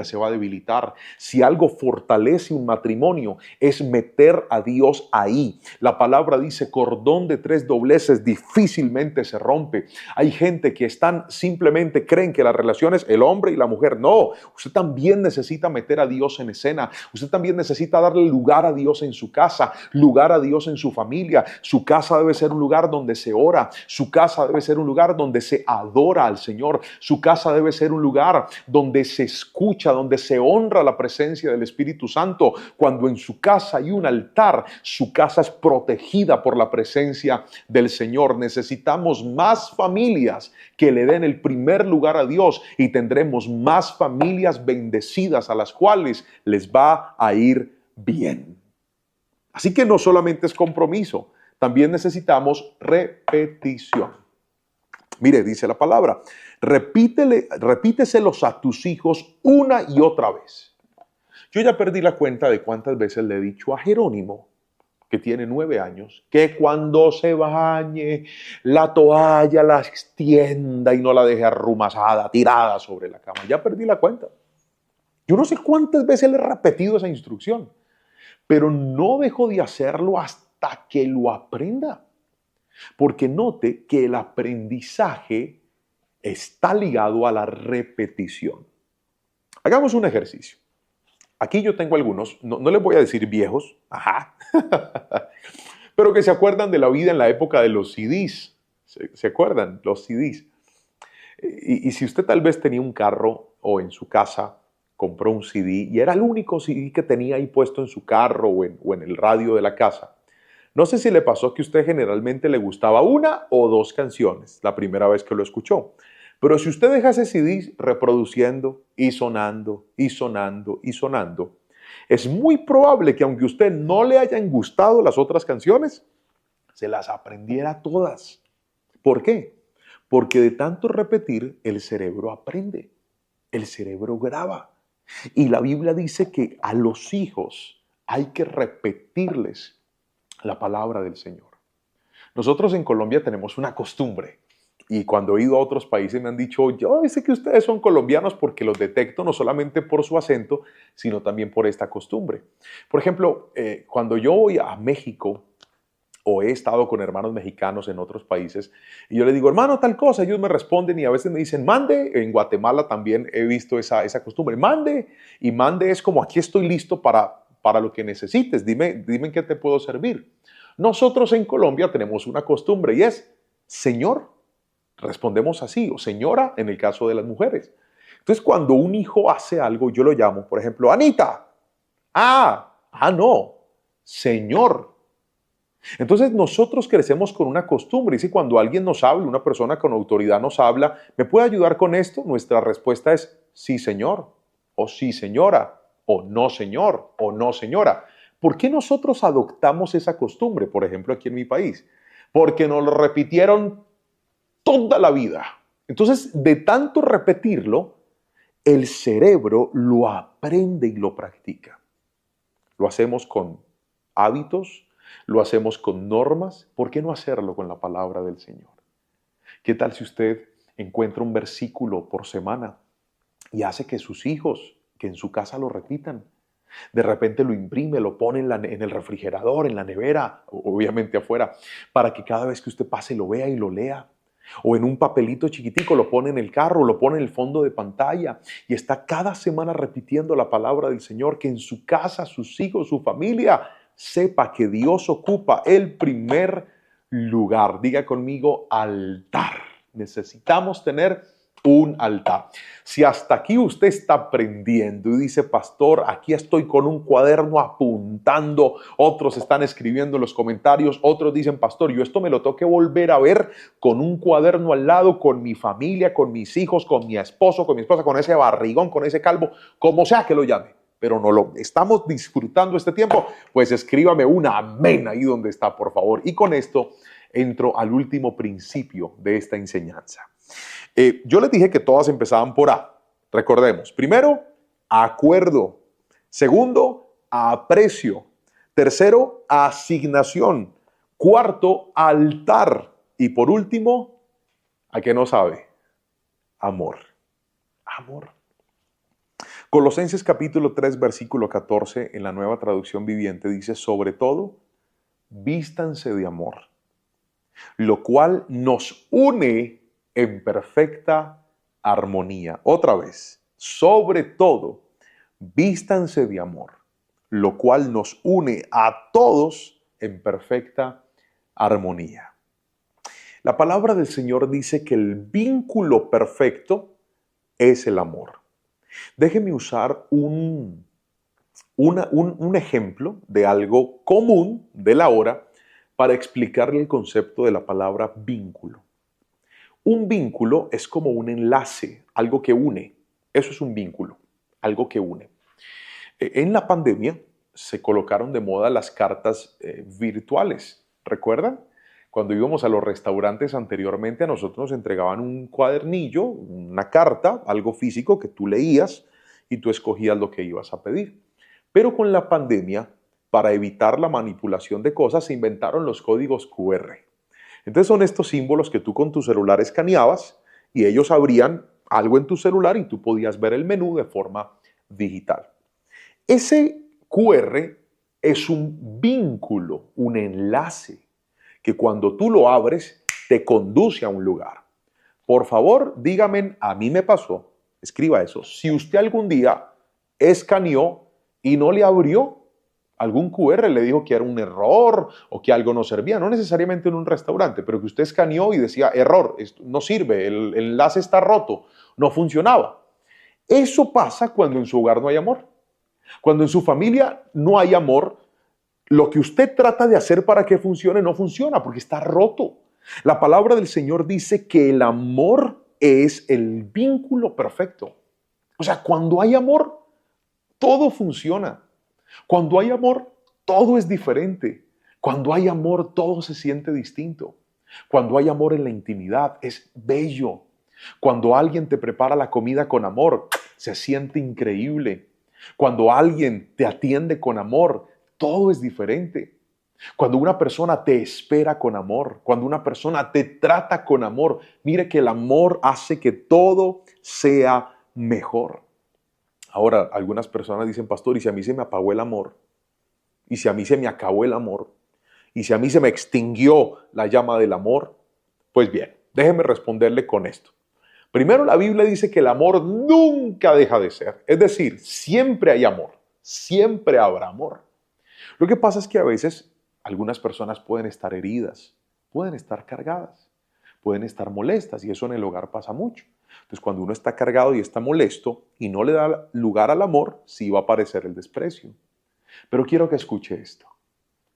se va a debilitar. Si algo fortalece un matrimonio es meter a Dios ahí. La palabra dice, cordón de 3 dobleces difícilmente se rompe. Hay gente que simplemente creen que la relación es el hombre y la mujer. No, usted también necesita meter a Dios en escena. Usted también necesita darle lugar a Dios en su casa, lugar a Dios en su familia. Su casa debe ser un lugar donde se ora. Su casa debe ser un lugar donde se adora al Señor. Su casa debe ser un lugar donde se escucha, donde se honra la presencia del Espíritu Santo. Cuando en su casa hay un altar, su casa es protegida por la presencia del Señor. Necesitamos más familias que le den el primer lugar a Dios y tendremos más familias bendecidas a las cuales les va a ir bien. Así que no solamente es compromiso, también necesitamos repetición. Mire, dice la palabra, repíteselos a tus hijos una y otra vez. Yo ya perdí la cuenta de cuántas veces le he dicho a Jerónimo, que tiene 9 años, que cuando se bañe la toalla la extienda y no la deje arrumazada, tirada sobre la cama. Ya perdí la cuenta. Yo no sé cuántas veces le he repetido esa instrucción, pero no dejo de hacerlo hasta que lo aprenda. Porque note que el aprendizaje está ligado a la repetición. Hagamos un ejercicio. Aquí yo tengo algunos, no les voy a decir viejos, ajá, pero que se acuerdan de la vida en la época de los CDs. ¿Se acuerdan? Los CDs. Y si usted tal vez tenía un carro o en su casa compró un CD y era el único CD que tenía ahí puesto en su carro o en el radio de la casa, no sé si le pasó que a usted generalmente le gustaba una o dos canciones la primera vez que lo escuchó. Pero si usted deja ese CD reproduciendo y sonando y sonando y sonando, es muy probable que aunque a usted no le hayan gustado las otras canciones, se las aprendiera todas. ¿Por qué? Porque de tanto repetir, el cerebro aprende, el cerebro graba. Y la Biblia dice que a los hijos hay que repetirles la palabra del Señor. Nosotros en Colombia tenemos una costumbre. Y cuando he ido a otros países me han dicho, yo sé que ustedes son colombianos porque los detecto no solamente por su acento, sino también por esta costumbre. Por ejemplo, cuando yo voy a México o he estado con hermanos mexicanos en otros países y yo les digo, hermano, tal cosa, ellos me responden y a veces me dicen, mande. En Guatemala también he visto esa costumbre, mande. Y mande es como, aquí estoy listo para lo que necesites, dime en qué te puedo servir. Nosotros en Colombia tenemos una costumbre y es, Señor. Respondemos así, o señora en el caso de las mujeres. Entonces, cuando un hijo hace algo, yo lo llamo, por ejemplo, Anita. No, señor. Entonces, nosotros crecemos con una costumbre. Y si cuando alguien nos habla, una persona con autoridad nos habla, ¿me puede ayudar con esto? Nuestra respuesta es sí, señor, o sí, señora, o no, señor, o no, señora. ¿Por qué nosotros adoptamos esa costumbre, por ejemplo, aquí en mi país? Porque nos lo repitieron toda la vida. Entonces, de tanto repetirlo, el cerebro lo aprende y lo practica. Lo hacemos con hábitos, lo hacemos con normas. ¿Por qué no hacerlo con la palabra del Señor? ¿Qué tal si usted encuentra un versículo por semana y hace que sus hijos, que en su casa lo repitan? De repente lo imprime, lo pone en el refrigerador, en la nevera, obviamente afuera, para que cada vez que usted pase lo vea y lo lea. O en un papelito chiquitico, lo pone en el carro, lo pone en el fondo de pantalla y está cada semana repitiendo la palabra del Señor, que en su casa, sus hijos, su familia, sepa que Dios ocupa el primer lugar. Diga conmigo, altar. Necesitamos tener un altar. Si hasta aquí usted está aprendiendo y dice, pastor, aquí estoy con un cuaderno apuntando, otros están escribiendo en los comentarios, otros dicen, pastor, yo esto me lo tengo que volver a ver con un cuaderno al lado, con mi familia, con mis hijos, con mi esposo, con mi esposa, con ese barrigón, con ese calvo, como sea que lo llame, pero no lo estamos disfrutando este tiempo, pues escríbame un amén ahí donde está, por favor. Y con esto entro al último principio de esta enseñanza. Yo les dije que todas empezaban por A. Recordemos, primero, acuerdo. Segundo, aprecio. Tercero, asignación. Cuarto, altar. Y por último, ¿a qué no sabe? Amor. Amor. Colosenses capítulo 3, versículo 14, en la Nueva Traducción Viviente, dice, sobre todo, vístanse de amor, lo cual nos une en perfecta armonía. Otra vez, sobre todo, vístanse de amor, lo cual nos une a todos en perfecta armonía. La palabra del Señor dice que el vínculo perfecto es el amor. Déjeme usar un ejemplo de algo común de la hora para explicarle el concepto de la palabra vínculo. Un vínculo es como un enlace, algo que une. Eso es un vínculo, algo que une. En la pandemia se colocaron de moda las cartas virtuales. ¿Recuerdan? Cuando íbamos a los restaurantes anteriormente, a nosotros nos entregaban un cuadernillo, una carta, algo físico que tú leías y tú escogías lo que ibas a pedir. Pero con la pandemia, para evitar la manipulación de cosas, se inventaron los códigos QR. Entonces son estos símbolos que tú con tu celular escaneabas y ellos abrían algo en tu celular y tú podías ver el menú de forma digital. Ese QR es un vínculo, un enlace, que cuando tú lo abres te conduce a un lugar. Por favor, dígame, a mí me pasó, escriba eso, si usted algún día escaneó y no le abrió algún QR, le dijo que era un error o que algo no servía, no necesariamente en un restaurante, pero que usted escaneó y decía, error, esto no sirve, el enlace está roto, no funcionaba. Eso pasa cuando en su hogar no hay amor. Cuando en su familia no hay amor, lo que usted trata de hacer para que funcione no funciona porque está roto. La palabra del Señor dice que el amor es el vínculo perfecto. O sea, cuando hay amor, todo funciona. Cuando hay amor, todo es diferente. Cuando hay amor, todo se siente distinto. Cuando hay amor en la intimidad, es bello. Cuando alguien te prepara la comida con amor, se siente increíble. Cuando alguien te atiende con amor, todo es diferente. Cuando una persona te espera con amor, cuando una persona te trata con amor, mire que el amor hace que todo sea mejor. Ahora, algunas personas dicen, pastor, ¿y si a mí se me apagó el amor? ¿Y si a mí se me acabó el amor? ¿Y si a mí se me extinguió la llama del amor? Pues bien, déjeme responderle con esto. Primero, la Biblia dice que el amor nunca deja de ser. Es decir, siempre hay amor, siempre habrá amor. Lo que pasa es que a veces algunas personas pueden estar heridas, pueden estar cargadas, pueden estar molestas y eso en el hogar pasa mucho. Entonces, cuando uno está cargado y está molesto y no le da lugar al amor, sí va a aparecer el desprecio. Pero quiero que escuche esto.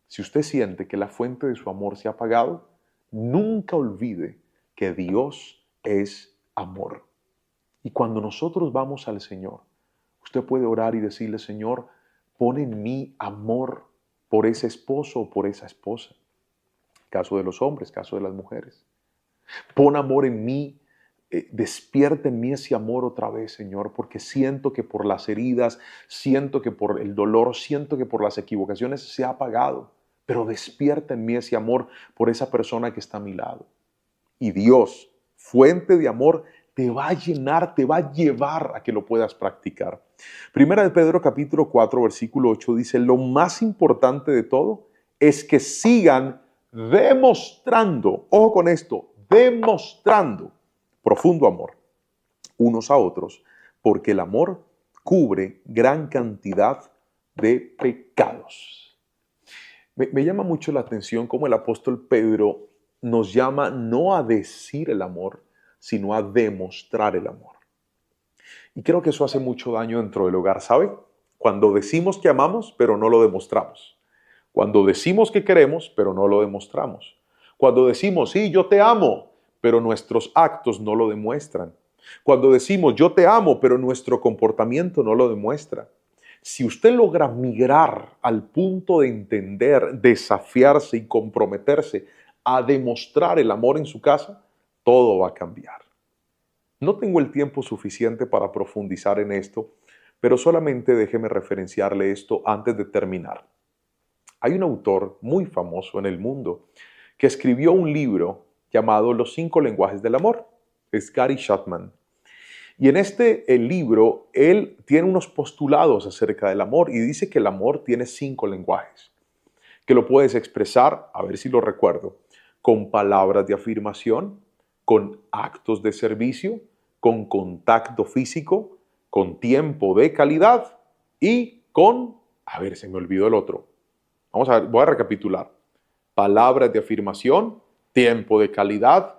Si usted siente que la fuente de su amor se ha apagado, nunca olvide que Dios es amor. Y cuando nosotros vamos al Señor, usted puede orar y decirle, Señor, pon en mí amor por ese esposo o por esa esposa. Caso de los hombres, caso de las mujeres. Pon amor en mí, despierta en mí ese amor otra vez, Señor, porque siento que por las heridas, siento que por el dolor, siento que por las equivocaciones se ha apagado, pero despierta en mí ese amor por esa persona que está a mi lado. Y Dios, fuente de amor, te va a llenar, te va a llevar a que lo puedas practicar. Primera de Pedro capítulo 4, versículo 8 dice, lo más importante de todo es que sigan demostrando, ojo con esto, demostrando profundo amor unos a otros, porque el amor cubre gran cantidad de pecados. Me llama mucho la atención cómo el apóstol Pedro nos llama no a decir el amor, sino a demostrar el amor. Y creo que eso hace mucho daño dentro del hogar, ¿sabe? Cuando decimos que amamos, pero no lo demostramos. Cuando decimos que queremos, pero no lo demostramos. Cuando decimos, sí, yo te amo, pero nuestros actos no lo demuestran. Cuando decimos, yo te amo, pero nuestro comportamiento no lo demuestra. Si usted logra migrar al punto de entender, desafiarse y comprometerse a demostrar el amor en su casa, todo va a cambiar. No tengo el tiempo suficiente para profundizar en esto, pero solamente déjeme referenciarle esto antes de terminar. Hay un autor muy famoso en el mundo que escribió un libro llamado Los 5 lenguajes del amor. Es Gary Chapman. Y en el libro, él tiene unos postulados acerca del amor y dice que el amor tiene 5 lenguajes, que lo puedes expresar, a ver si lo recuerdo, con palabras de afirmación, con actos de servicio, con contacto físico, con tiempo de calidad y con, a ver, se me olvidó el otro. Vamos a ver, voy a recapitular. Palabras de afirmación, tiempo de calidad,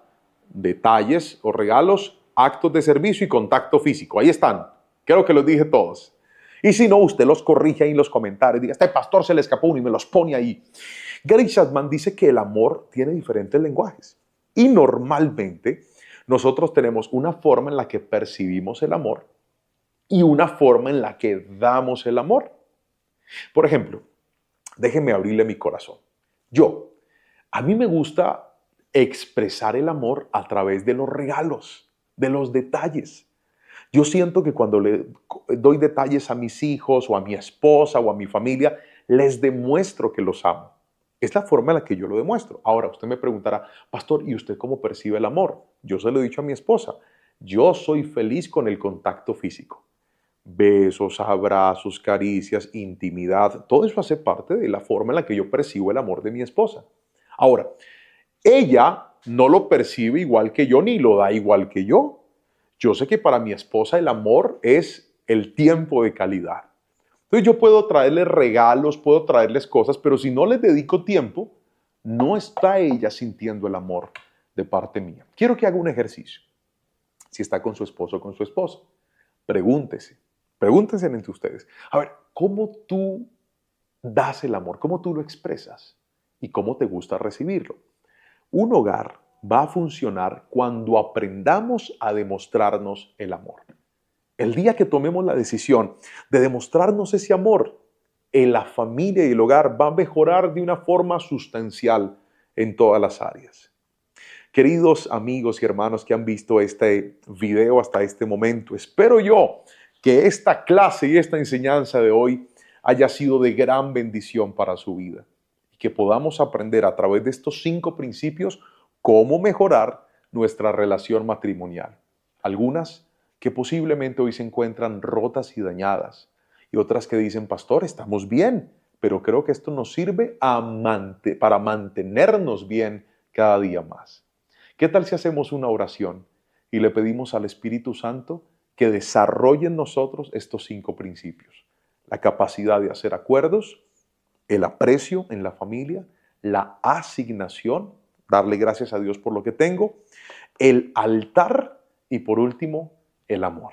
detalles o regalos, actos de servicio y contacto físico. Ahí están. Creo que los dije todos. Y si no, usted los corrige ahí en los comentarios. Diga, este pastor se le escapó uno y me los pone ahí. Gary Chapman dice que el amor tiene diferentes lenguajes. Y normalmente nosotros tenemos una forma en la que percibimos el amor y una forma en la que damos el amor. Por ejemplo, déjenme abrirle mi corazón. A mí me gusta expresar el amor a través de los regalos, de los detalles. Yo siento que cuando le doy detalles a mis hijos o a mi esposa o a mi familia, les demuestro que los amo. Es la forma en la que yo lo demuestro. Ahora, usted me preguntará, pastor, ¿y usted cómo percibe el amor? Yo se lo he dicho a mi esposa. Yo soy feliz con el contacto físico. Besos, abrazos, caricias, intimidad, todo eso hace parte de la forma en la que yo percibo el amor de mi esposa. Ahora, ella no lo percibe igual que yo ni lo da igual que yo. Yo sé que para mi esposa el amor es el tiempo de calidad. Entonces yo puedo traerles regalos, puedo traerles cosas, pero si no les dedico tiempo, no está ella sintiendo el amor de parte mía. Quiero que haga un ejercicio. Si está con su esposo o con su esposa, pregúntense entre ustedes. A ver, ¿cómo tú das el amor? ¿Cómo tú lo expresas? ¿Y cómo te gusta recibirlo? Un hogar va a funcionar cuando aprendamos a demostrarnos el amor. El día que tomemos la decisión de demostrarnos ese amor, la familia y el hogar va a mejorar de una forma sustancial en todas las áreas. Queridos amigos y hermanos que han visto este video hasta este momento, espero yo que esta clase y esta enseñanza de hoy haya sido de gran bendición para su vida y que podamos aprender a través de estos 5 principios cómo mejorar nuestra relación matrimonial. Algunas que posiblemente hoy se encuentran rotas y dañadas, y otras que dicen, pastor, estamos bien, pero creo que esto nos sirve para mantenernos bien cada día más. ¿Qué tal si hacemos una oración y le pedimos al Espíritu Santo que desarrolle en nosotros estos 5 principios? La capacidad de hacer acuerdos, el aprecio en la familia, la asignación, darle gracias a Dios por lo que tengo, el altar y por último, el amor.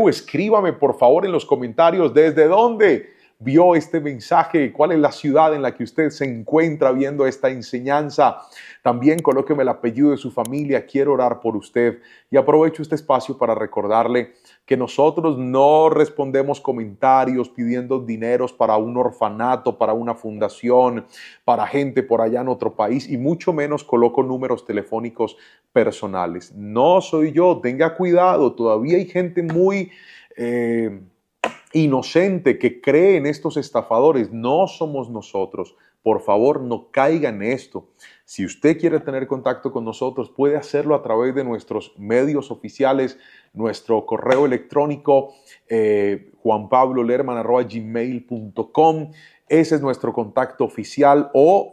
Escríbame por favor en los comentarios desde dónde vio este mensaje, cuál es la ciudad en la que usted se encuentra viendo esta enseñanza. También colóqueme el apellido de su familia, quiero orar por usted. Y aprovecho este espacio para recordarle que nosotros no respondemos comentarios pidiendo dineros para un orfanato, para una fundación, para gente por allá en otro país y mucho menos coloco números telefónicos personales. No soy yo, tenga cuidado, todavía hay gente muy inocente que cree en estos estafadores. No somos nosotros. Por favor, no caiga en esto. Si usted quiere tener contacto con nosotros, puede hacerlo a través de nuestros medios oficiales, nuestro correo electrónico juanpablolerman@gmail.com. Ese es nuestro contacto oficial o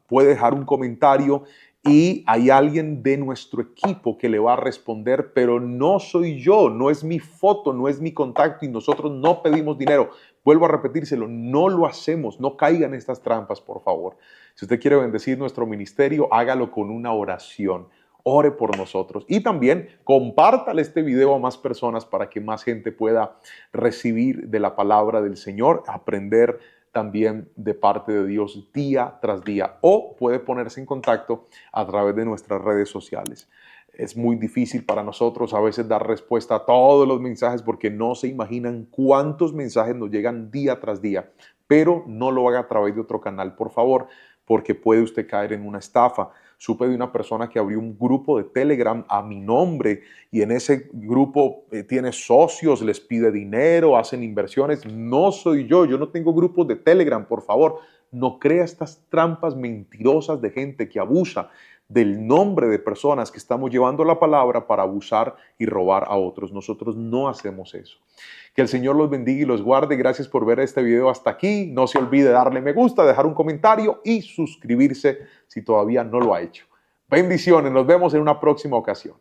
puede dejar un comentario y hay alguien de nuestro equipo que le va a responder, pero no soy yo, no es mi foto, no es mi contacto y nosotros no pedimos dinero. Vuelvo a repetírselo, no lo hacemos, no caigan en estas trampas, por favor. Si usted quiere bendecir nuestro ministerio, hágalo con una oración. Ore por nosotros y también compártale este video a más personas para que más gente pueda recibir de la palabra del Señor, aprender también de parte de Dios día tras día, o puede ponerse en contacto a través de nuestras redes sociales. Es muy difícil para nosotros a veces dar respuesta a todos los mensajes porque no se imaginan cuántos mensajes nos llegan día tras día, pero no lo haga a través de otro canal, por favor, porque puede usted caer en una estafa. Supe de una persona que abrió un grupo de Telegram a mi nombre y en ese grupo tiene socios, les pide dinero, hacen inversiones. No soy yo no tengo grupos de Telegram, por favor. No crea estas trampas mentirosas de gente que abusa del nombre de personas que estamos llevando la palabra para abusar y robar a otros. Nosotros no hacemos eso. Que el Señor los bendiga y los guarde. Gracias por ver este video hasta aquí. No se olvide darle me gusta, dejar un comentario y suscribirse si todavía no lo ha hecho. Bendiciones. Nos vemos en una próxima ocasión.